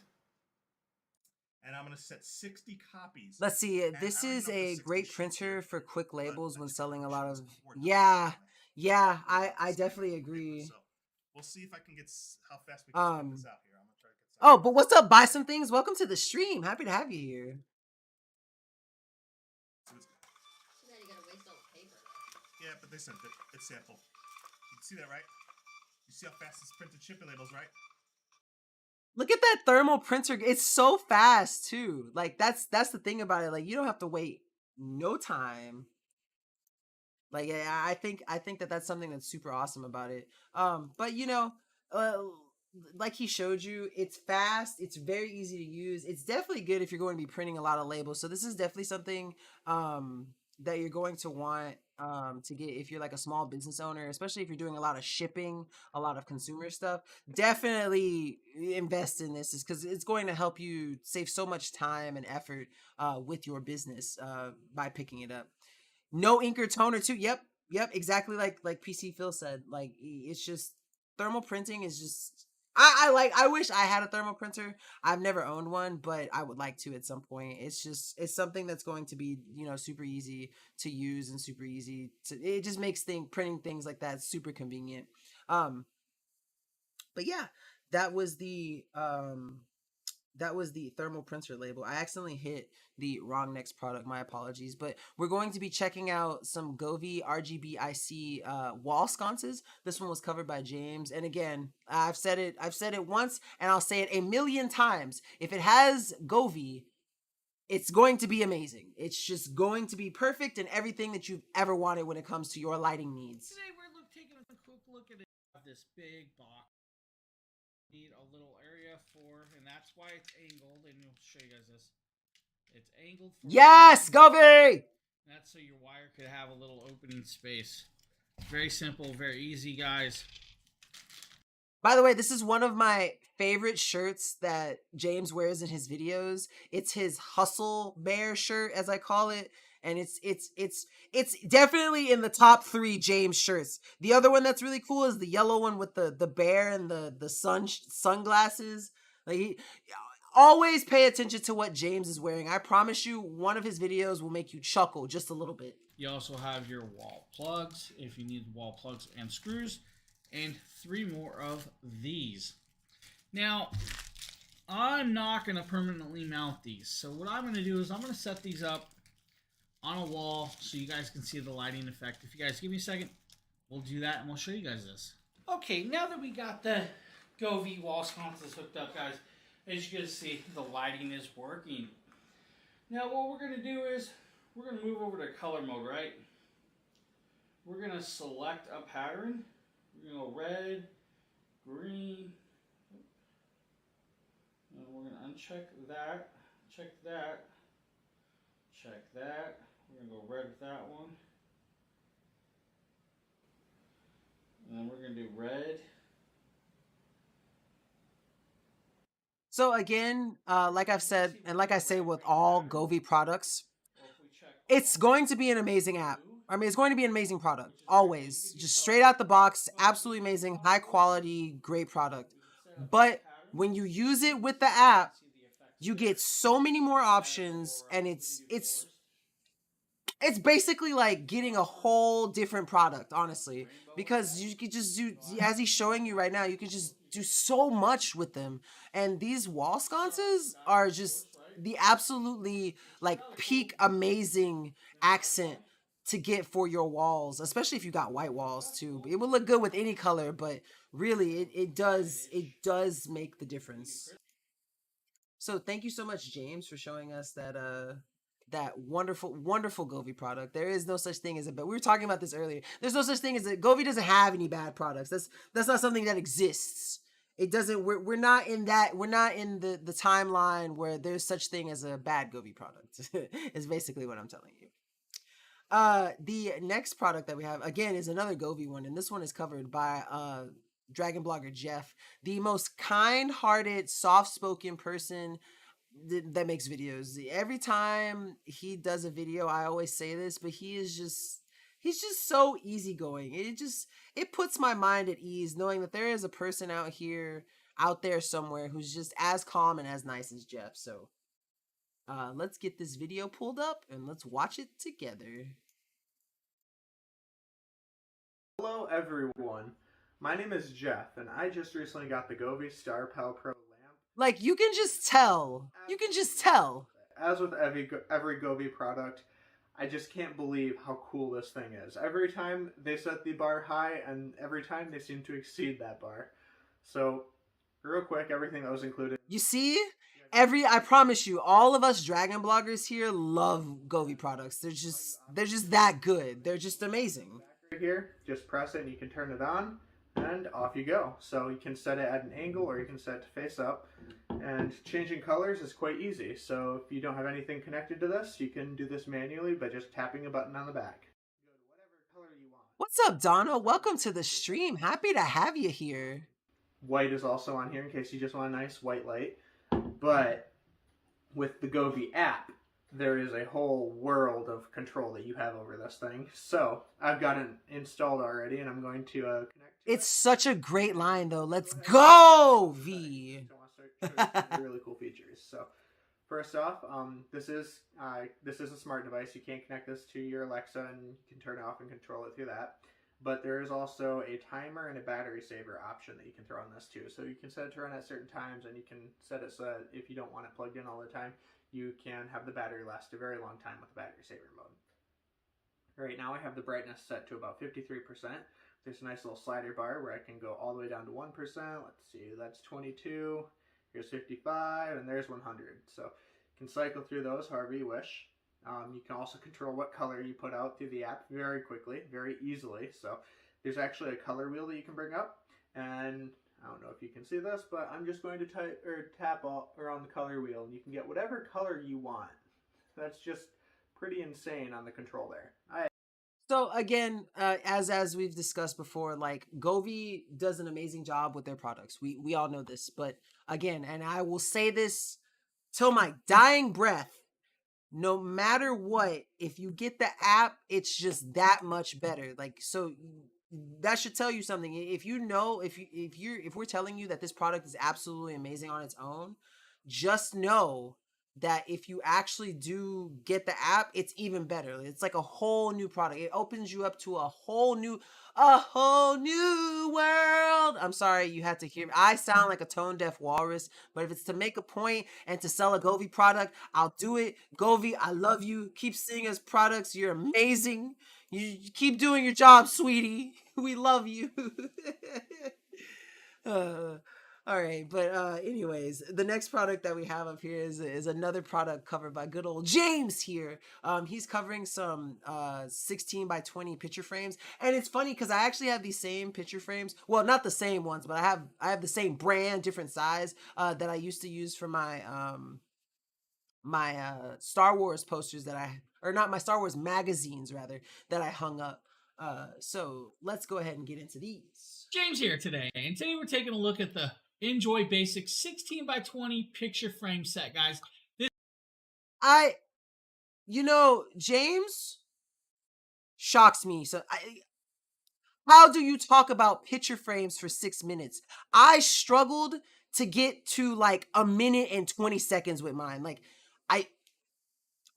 And I'm going to set 60 copies. Let's see. And This I don't is know if the a 60 great shows printer here, for quick but labels I when think selling a it lot shows of. the Word Yeah, document. yeah. I definitely agree. So we'll see if I can get how fast we can spit this out here. I'm going to try to get this Oh, out. but what's up? Buy some things. Welcome to the stream. Happy to have you here. So it's- So then you gotta waste all the paper. Yeah, but they sent it. It's sample. You can see that, right? You see how fast it's printed shipping labels, right? Look at that thermal printer. It's so fast too. Like that's the thing about it. Like you don't have to wait no time. Like yeah, I think that that's something that's super awesome about it. But you know, uh, like he showed you, it's fast. It's very easy to use. It's definitely good if you're going to be printing a lot of labels. So this is definitely something that you're going to want to get if you're like a small business owner, especially if you're doing a lot of shipping, a lot of consumer stuff. Definitely invest in this, is because it's going to help you save so much time and effort with your business by picking it up. No inker toner too. Yep, exactly like PC Phil said. Like it's just thermal printing is just I wish I had a thermal printer. I've never owned one, but I would like to at some point. It's something that's going to be, you know, super easy to use and super easy to it just makes printing things like that super convenient. Um but yeah, that was the thermal printer label. I accidentally hit the wrong next product. My apologies. But we're going to be checking out some Govee RGBIC wall sconces. This one was covered by James. And again, I've said it once and I'll say it a million times. If it has Govee, it's going to be amazing. It's just going to be perfect and everything that you've ever wanted when it comes to your lighting needs. Today we're taking a quick look at this big box. Need a little area for, and that's why it's angled, and we'll show you guys this. It's angled for Yes, Govee! that's so your wire could have a little opening space. Very simple, very easy, guys. By the way, this is one of my favorite shirts that James wears in his videos. It's his hustle bear shirt, as I call it. And it's definitely in the top 3 James shirts. The other one that's really cool is the yellow one with the bear and the sunglasses. Like he always pay attention to what James is wearing. I promise you, one of his videos will make you chuckle just a little bit. You also have your wall plugs if you need wall plugs and screws, and 3 more of these. Now, I'm not going to permanently mount these. So what I'm going to do is I'm going to set these up on a wall so you guys can see the lighting effect. If you guys give me a second, we'll do that and we'll show you guys this. Okay, now that we got the Govee wall sconces hooked up, guys, as you can see, the lighting is working. Now what we're going to do is we're going to move over to color mode, right? We're going to select a pattern. We're going to go red, green, and we're going to uncheck that, check that, check that. We're going to go red with that one. And then we're going to do red. So again, like I've said, and like I say with all Govee products, it's going to be an amazing app. I mean, it's going to be an amazing product, always. Just straight out the box, absolutely amazing, high quality, great product. But when you use it with the app, you get so many more options, and it's basically like getting a whole different product, honestly, because you could just do, as he's showing you right now, you could just do so much with them. And these wall sconces are just the absolutely like peak amazing accent to get for your walls, especially if you got white walls too. It will look good with any color, but really it does make the difference. So thank you so much, James, for showing us that wonderful Govee product. There is no such thing as but we were talking about this earlier. There's no such thing as Govee doesn't have any bad products. That's not something that exists. It doesn't. We're not in that. We're not in the timeline where there's such thing as a bad Govee product. Is basically what I'm telling you. The next product that we have again is another Govee one, and this one is covered by Dragon Blogger Jeff, the most kind-hearted, soft-spoken person that makes videos. Every time he does a video, I always say this, but he's just so easygoing. It puts my mind at ease knowing that there is a person out there somewhere who's just as calm and as nice as Jeff. So let's get this video pulled up and let's watch it together. Hello everyone, my name is Jeff, and I just recently got the Govee Star Pal Pro lamp. Like, you can just tell. You can just tell. As with every Govee product, I just can't believe how cool this thing is. Every time they set the bar high, and every time they seem to exceed that bar. So, real quick, everything that was included. You see? I promise you, all of us Dragon bloggers here love Govee products. They're just that good. They're just amazing. Here, just press it and you can turn it on, and off you go. So you can set it at an angle or you can set it to face up, and changing colors is quite easy. So if you don't have anything connected to this, you can do this manually by just tapping a button on the back. Go to whatever color you want. What's up, Donna? Welcome to the stream. Happy to have you here. White is also on here in case you just want a nice white light. But with the Govee app, there is a whole world of control that you have over this thing. So I've got it installed already, and I'm going to connect. It's such a great line, though. Let's go, V. Really cool features. So first off, this is a smart device. You can't connect this to your Alexa, and you can turn it off and control it through that. But there is also a timer and a battery saver option that you can throw on this too. So you can set it to run at certain times, and you can set it so that if you don't want it plugged in all the time, you can have the battery last a very long time with the battery saver mode. Right now I have the brightness set to about 53%. There's a nice little slider bar where I can go all the way down to 1%. Let's see, that's 22. Here's 55, and there's 100. So you can cycle through those however you wish. You can also control what color you put out through the app very quickly, very easily. So there's actually a color wheel that you can bring up, and I don't know if you can see this, but I'm just going to tap around the color wheel, and you can get whatever color you want. That's just pretty insane on the control there. So again, as we've discussed before, like Govi does an amazing job with their products. We all know this, but again, and I will say this till my dying breath, no matter what, if you get the app, it's just that much better. Like, so that should tell you something. If you know, if we're telling you that this product is absolutely amazing on its own, just know that if you actually do get the app, it's even better. It's like a whole new product. It opens you up to a whole new world. I'm sorry you had to hear me. I sound like a tone deaf walrus, but if it's to make a point and to sell a Govi product, I'll do it. Govi, I love you. Keep seeing us products. You're amazing. You keep doing your job, sweetie. We love you. uh, all right, but anyways, the next product that we have up here is another product covered by good old James here. He's covering some 16 by 20 picture frames, and it's funny because I actually have these same picture frames. Well, not the same ones, but I have the same brand, different size that I used to use for my Star Wars posters that or not my Star Wars magazines rather that I hung up. So let's go ahead and get into these. James here today, and today we're taking a look at the Enjoy Basic 16 by 20 picture frame set, guys. James shocks me. How do you talk about picture frames for 6 minutes? I struggled to get to like a minute and 20 seconds with mine. Like,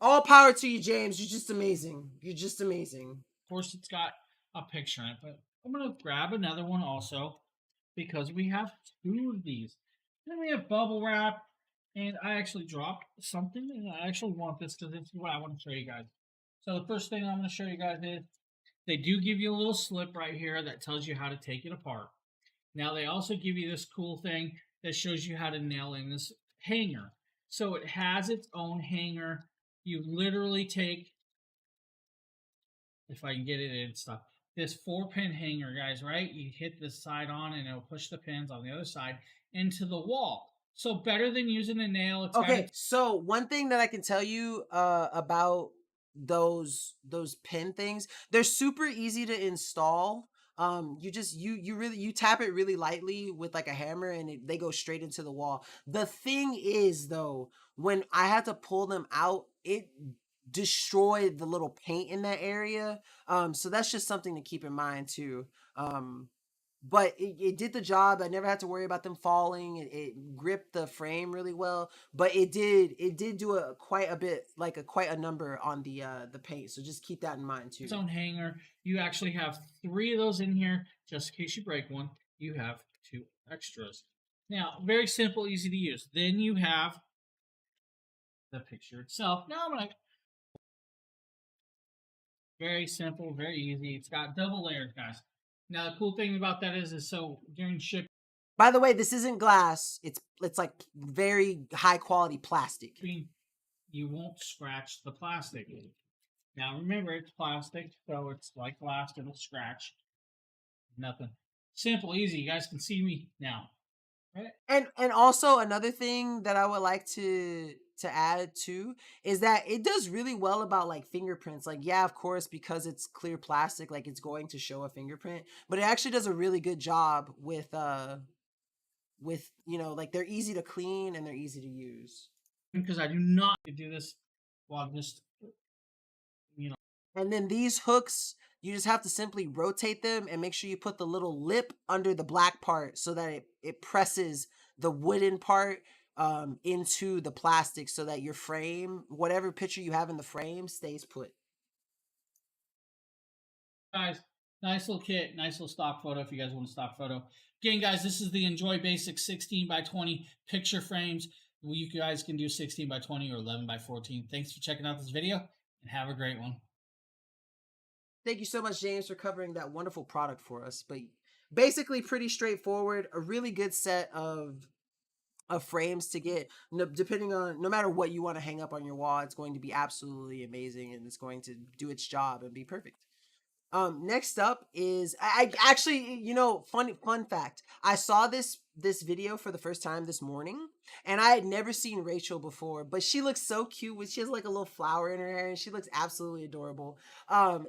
all power to you, James. You're just amazing. You're just amazing. Of course, it's got a picture in it, but I'm going to grab another one also because we have two of these. Then we have bubble wrap, and I actually dropped something, and I actually want this because this is what I want to show you guys. So the first thing I'm going to show you guys is they do give you a little slip right here that tells you how to take it apart. Now they also give you this cool thing that shows you how to nail in this hanger. So it has its own hanger. You literally take, if I can get it in stuff, this 4-pin hanger, guys, right? You hit this side on and it'll push the pins on the other side into the wall. So better than using a nail. It's okay, so one thing that I can tell you about those pin things, they're super easy to install. You tap it really lightly with like a hammer and they go straight into the wall. The thing is though, when I had to pull them out, it destroyed the little paint in that area. So that's just something to keep in mind too. But it did the job. I never had to worry about them falling. It gripped the frame really well, but it did do quite a number on the paint. So just keep that in mind too. Its own hanger. You actually have 3 of those in here, just in case you break one. You have 2 extras. Now, very simple, easy to use. Then you have the picture itself. Now I'm gonna very simple, very easy. It's got double layers, guys. Now the cool thing about that is so during shipping, by the way, this isn't glass. It's like very high quality plastic. You won't scratch the plastic. Now remember, it's plastic, so it's like glass. It'll scratch. Nothing. Simple, easy. You guys can see me now. Right? And also another thing that I would like to add too is that it does really well about like fingerprints. Like, yeah, of course, because it's clear plastic, like it's going to show a fingerprint, but it actually does a really good job with like they're easy to clean and they're easy to use. Because I do not do this while just And then these hooks, you just have to simply rotate them and make sure you put the little lip under the black part so that it presses the wooden part into the plastic so that your frame, whatever picture you have in the frame, stays put. Guys, nice little kit, nice little stock photo if you guys want a stock photo. Again, guys, this is the Enjoy Basic 16 by 20 picture frames. You guys can do 16 by 20 or 11 by 14. Thanks for checking out this video and have a great one. Thank you so much, James, for covering that wonderful product for us. But basically pretty straightforward, a really good set of frames to get, depending on, no matter what you want to hang up on your wall, it's going to be absolutely amazing and it's going to do its job and be perfect. Next up is I actually, fun fact. I saw this video for the first time this morning, and I had never seen Rachel before, but she looks so cute. She has like a little flower in her hair, and she looks absolutely adorable.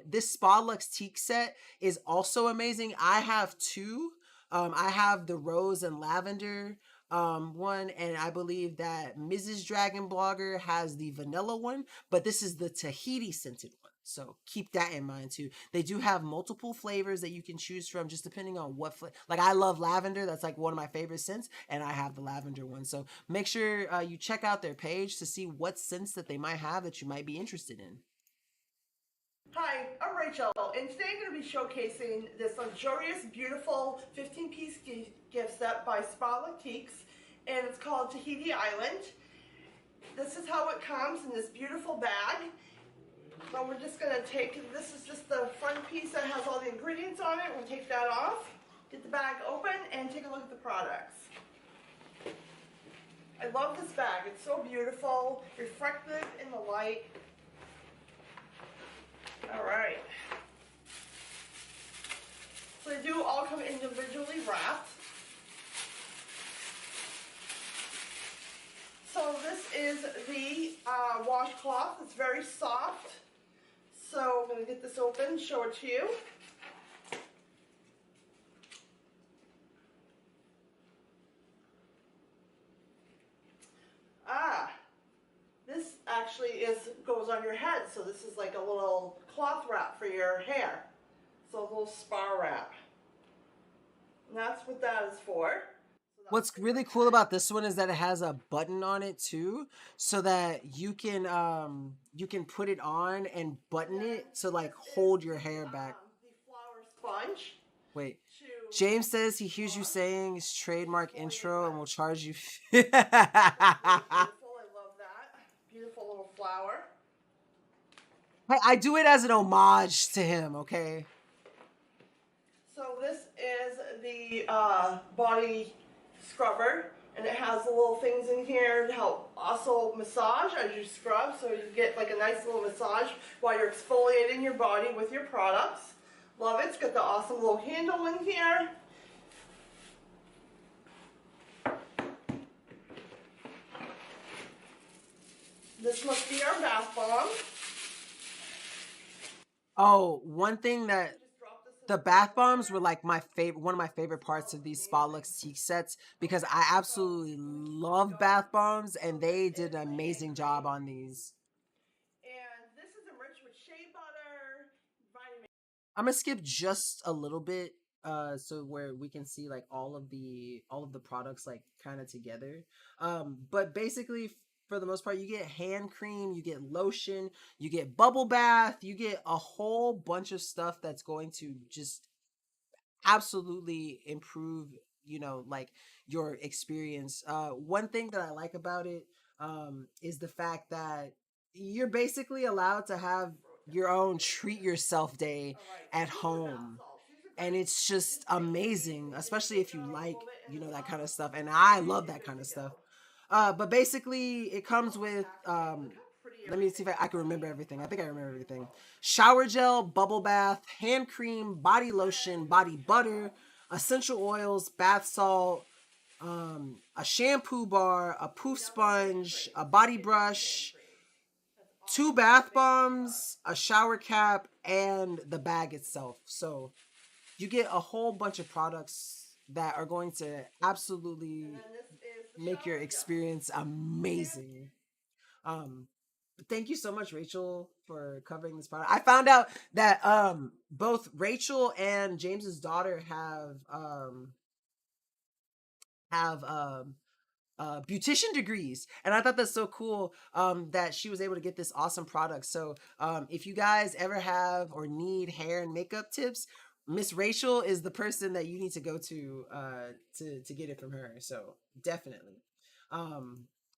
This Spa Lux Teak set is also amazing. I have two. I have the rose and lavender one, and I believe that Mrs. Dragon Blogger has the vanilla one, but this is the Tahiti scented one. So keep that in mind too. They do have multiple flavors that you can choose from, just depending on what like I love lavender. That's like one of my favorite scents, and I have the lavender one. So make sure you check out their page to see what scents that they might have that you might be interested in. Hi, I'm Rachel, and today I'm going to be showcasing this luxurious, beautiful 15-piece gift set by Spa Latiques, and it's called Tahiti Island. This is how it comes in this beautiful bag. So we're just going to take, this is just the front piece that has all the ingredients on it. We'll take that off, get the bag open, and take a look at the products. I love this bag. It's so beautiful, reflective in the light. Alright. So they do all come individually wrapped. So this is the washcloth. It's very soft. So I'm going to get this open, show it to you. This actually goes on your head. So this is like a little cloth wrap for your hair. So a little spa wrap. And that's what that is for. What's really cool about this one is that it has a button on it too, so that you can put it on and button it to like hold your hair back. The flower sponge. Wait, James says he hears you saying his trademark intro and will charge you. Beautiful, I love that. Beautiful little flower. I do it as an homage to him, okay? So this is the body scrubber, and it has the little things in here to help also massage as you scrub, so you get like a nice little massage while you're exfoliating your body with your products. Love it. It's got the awesome little handle in here. This must be our bath bomb. Oh, one thing that the bath bombs were like one of my favorite parts of these Spa Lux Teak sets, because I absolutely love bath bombs, and they did an amazing job on these. And this is enriched with shea butter, vitamin. I'm gonna skip just a little bit, so where we can see like all of the products like kind of together. But basically, for the most part, you get hand cream, you get lotion, you get bubble bath, you get a whole bunch of stuff that's going to just absolutely improve, like your experience. One thing that I like about it is the fact that you're basically allowed to have your own treat yourself day at home, and it's just amazing, especially if you like, that kind of stuff, and I love that kind of stuff. But basically it comes with let me see if I can remember everything. I think I remember everything. Shower gel, bubble bath, hand cream, body lotion, body butter, essential oils, bath salt, a shampoo bar, a poof sponge, a body brush, 2 bath bombs, a shower cap, and the bag itself. So you get a whole bunch of products that are going to absolutely make your experience amazing. But thank you so much, Rachel, for covering this product. I found out that both Rachel and James's daughter have beautician degrees, and I thought that's so cool that she was able to get this awesome product. So if you guys ever have or need hair and makeup tips, Miss Rachel is the person that you need to go to get it from her. So definitely.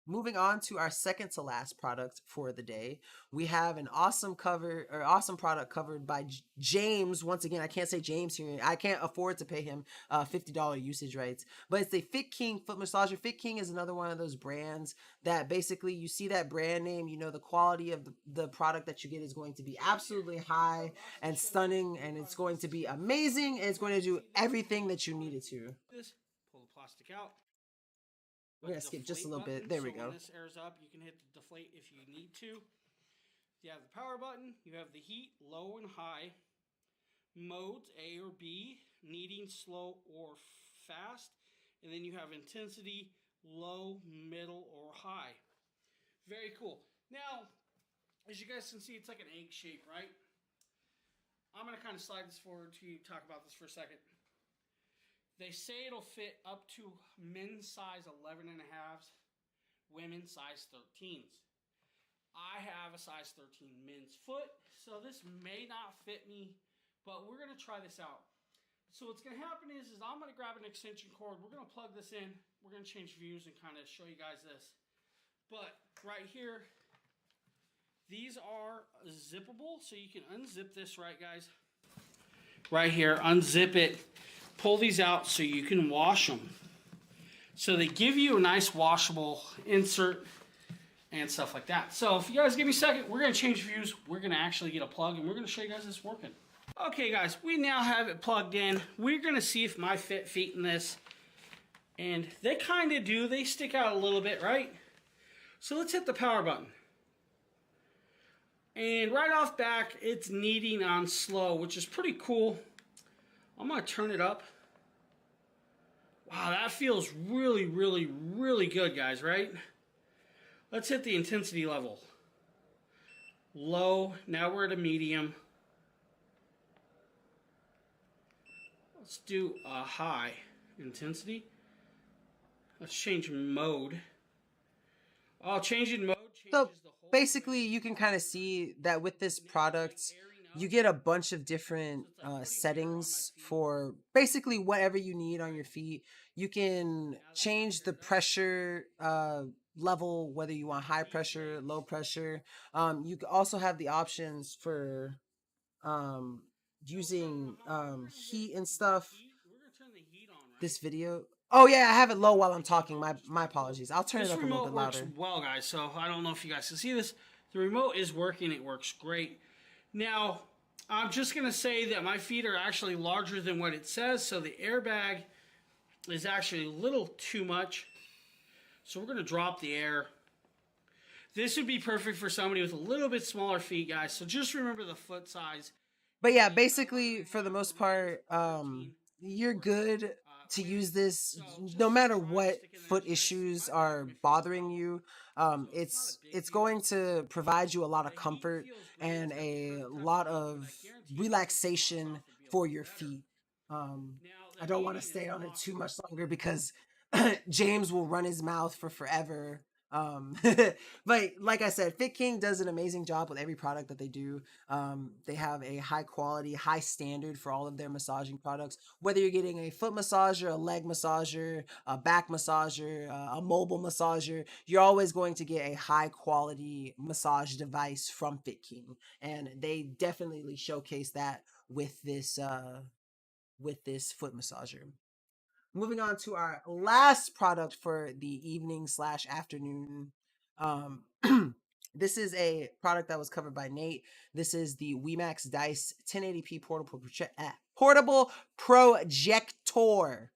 Moving on to our second to last product for the day, we have an awesome product covered by James. Once again, I can't say James here. I can't afford to pay him $50 usage rights, but it's the Fit King foot massager. Fit King is another one of those brands that basically you see that brand name, you know the quality of the product that you get is going to be absolutely high and stunning, and it's going to be amazing, and it's going to do everything that you need it to. This, pull the plastic out. We're gonna skip just a little bit. There we go. When this airs up, you can hit the deflate if you need to. You have the power button. You have the heat, low and high. Modes, A or B, needing, slow, or fast. And then you have intensity, low, middle, or high. Very cool. Now, as you guys can see, it's like an egg shape, right? I'm going to kind of slide this forward to you, talk about this for a second. They say it'll fit up to men's size 11 and a halves, women's size 13s. I have a size 13 men's foot, so this may not fit me, but we're going to try this out. So what's going to happen is I'm going to grab an extension cord. We're going to plug this in. We're going to change views and kind of show you guys this. But right here, these are zippable, so you can unzip this, right, guys? Right here, unzip it. Pull these out so you can wash them. So they give you a nice washable insert and stuff like that. So if you guys give me a second, we're going to change views. We're going to actually get a plug, and we're going to show you guys this working. Okay, guys, we now have it plugged in. We're going to see if my feet in this. And they kind of do. They stick out a little bit, right? So let's hit the power button. And right off back, it's kneading on slow, which is pretty cool. I'm going to turn it up. Wow, that feels really, really, really good, guys, right? Let's hit the intensity level. Low, now we're at a medium. Let's do a high intensity. Let's change mode. Oh, changing mode changes So the whole basically, you can kind of see that with this product, you get a bunch of different settings for basically whatever you need on your feet. You can change the pressure level, whether you want high pressure, low pressure. You also have the options for using heat and stuff. We're gonna turn the heat on, right? This video. Oh yeah, I have it low while I'm talking. My apologies. I'll turn it This up a little remote bit works louder. well, guys, so I don't know if you guys can see this. The remote is working. It works great. Now, I'm just going to say that my feet are actually larger than what it says, so the airbag is actually a little too much. So we're going to drop the air. This would be perfect for somebody with a little bit smaller feet, guys. So just remember the foot size. But yeah, basically for the most part, you're good to use this no matter what foot issues are bothering you. It's going to provide you a lot of comfort and a lot of relaxation for your feet. I don't want to stay on it too much longer because James will run his mouth for forever. But like I said, Fit King does an amazing job with every product that they do. They have a high quality, high standard for all of their massaging products. Whether you're getting a foot massager, a leg massager, a back massager, a mobile massager, you're always going to get a high quality massage device from Fit King, and they definitely showcase that with this foot massager. Moving on to our last product for the evening / afternoon. This is a product that was covered by Nate. This is the Wemax Dice 1080p portable projector.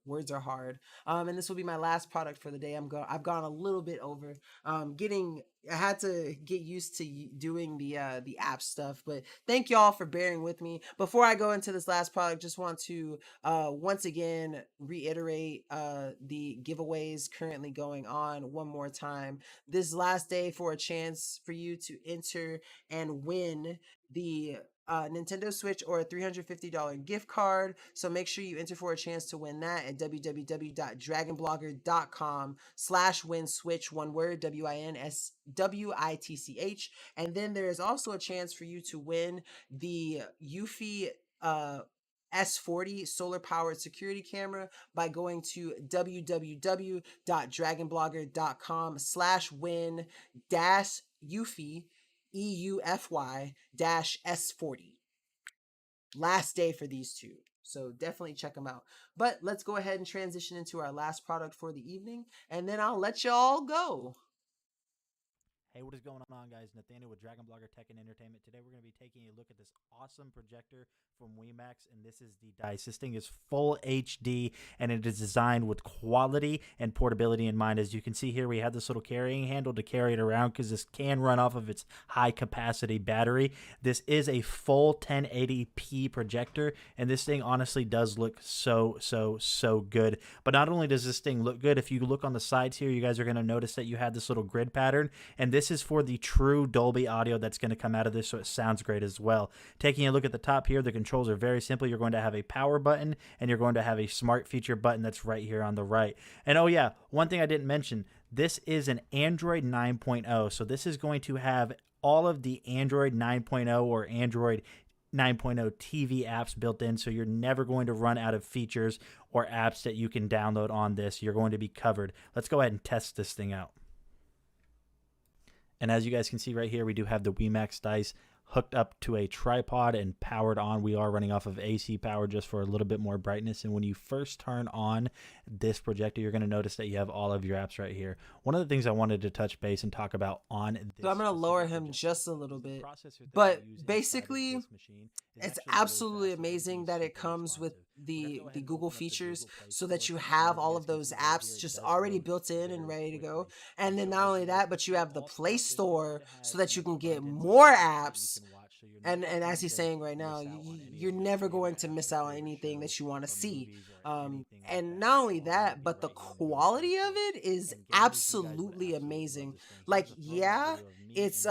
Words are hard. And this will be my last product for the day. I've gone a little bit over. I had to get used to doing the app stuff, but thank y'all for bearing with me. Before I go into this last product, just want to once again reiterate the giveaways currently going on one more time. This last day for a chance for you to enter and win the Nintendo Switch or a $350 gift card. So make sure you enter for a chance to win that at www.dragonblogger.com/winswitch, one word, WINSWITCH. And then there is also a chance for you to win the Eufy S40 solar powered security camera by going to www.dragonblogger.com/win dash Eufy EUFY dash S40. Last day for these two. So definitely check them out. But let's go ahead and transition into our last product for the evening, and then I'll let y'all go. Hey, what is going on, guys? Nathaniel with Dragon Blogger Tech and Entertainment. Today, we're going to be taking a look at this awesome projector from WeMax, and this is the dice. This thing is full HD, and it is designed with quality and portability in mind. As you can see here, we have this little carrying handle to carry it around because this can run off of its high-capacity battery. This is a full 1080p projector, and this thing honestly does look so good. But not only does this thing look good, if you look on the sides here, you guys are going to notice that you have this little grid pattern, and this is for the true Dolby audio that's going to come out of this, so it sounds great as well. Taking a look at the top here, the controls are very simple. You're going to have a power button, and you're going to have a smart feature button that's right here on the right. And oh yeah, one thing I didn't mention, this is an Android 9.0, so this is going to have all of the Android 9.0 or Android 9.0 TV apps built in, so you're never going to run out of features or apps that you can download on this. You're going to be covered. Let's go ahead and test this thing out. And as you guys can see right here, we do have the WeMax dice hooked up to a tripod and powered on. We are running off of AC power just for a little bit more brightness. And when you first turn on this projector, you're going to notice that you have all of your apps right here. One of the things I wanted to touch base and talk about on this, so I'm going to lower him just a little bit, but basically it's absolutely amazing that it comes with the Google features, so that you have all of those apps just already built in and ready to go. And then not only that, but you have the Play Store so that you can get more apps. And as he's saying right now, you're never going to miss out on anything that you want to see. And not only that, but the quality of it is absolutely amazing. Like, yeah, it's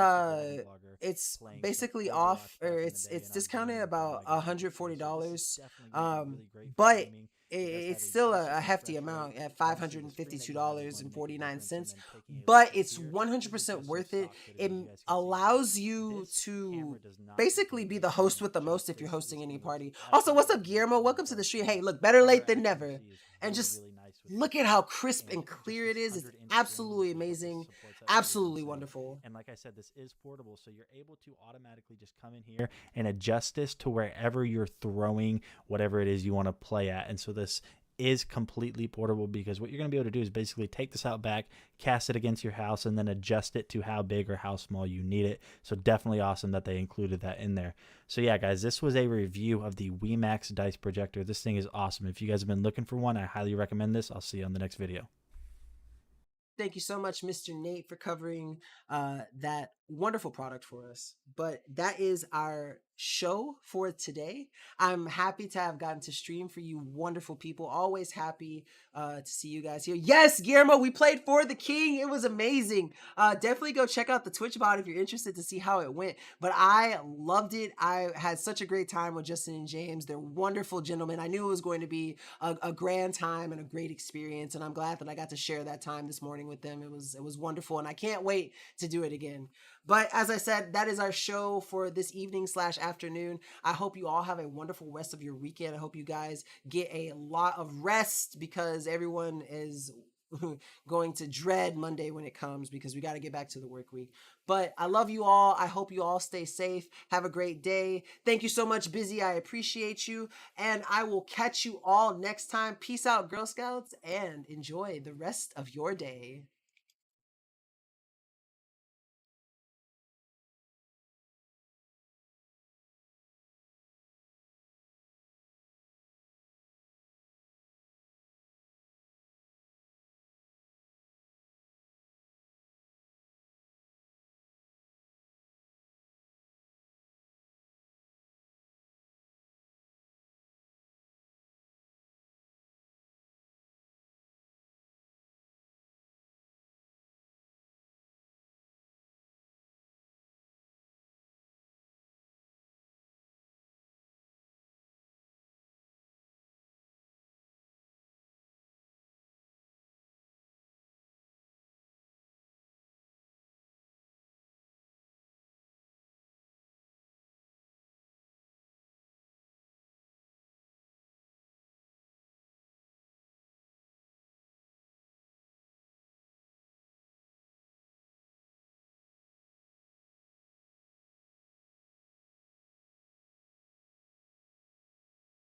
basically off, or it's discounted about $140. But it's still a hefty amount at $552.49. But it's 100% worth it. It allows you to basically be the host with the most if you're hosting any party. Also, what's up, Guillermo? Welcome to the stream. Hey, look, better late than never. And just look at how crisp and clear it is. It's absolutely amazing, absolutely wonderful. And like I said, this is portable, so you're able to automatically just come in here and adjust this to wherever you're throwing whatever it is you want to play at. And so this is completely portable, because what you're going to be able to do is basically take this out back, cast it against your house, and then adjust it to how big or how small you need it. So definitely awesome that they included that in there. So yeah, guys, this was a review of the WeMax dice projector. This thing is awesome. If you guys have been looking for one, I highly recommend this. I'll see you on the next video. Thank you so much, Mr. Nate, for covering that wonderful product for us. But that is our show for today. I'm happy to have gotten to stream for you wonderful people. Always happy to see you guys here. Yes, Guillermo, we played For the King. It was amazing. Definitely go check out the Twitch bot if you're interested to see how it went. But I loved it. I had such a great time with Justin and James. They're wonderful gentlemen. I knew it was going to be a grand time and a great experience, and I'm glad that I got to share that time this morning with them. It was wonderful, and I can't wait to do it again. But as I said, that is our show for this evening / afternoon. I hope you all have a wonderful rest of your weekend. I hope you guys get a lot of rest, because everyone is going to dread Monday when it comes, because we got to get back to the work week. But I love you all. I hope you all stay safe. Have a great day. Thank you so much, Busy. I appreciate you. And I will catch you all next time. Peace out, Girl Scouts, and enjoy the rest of your day.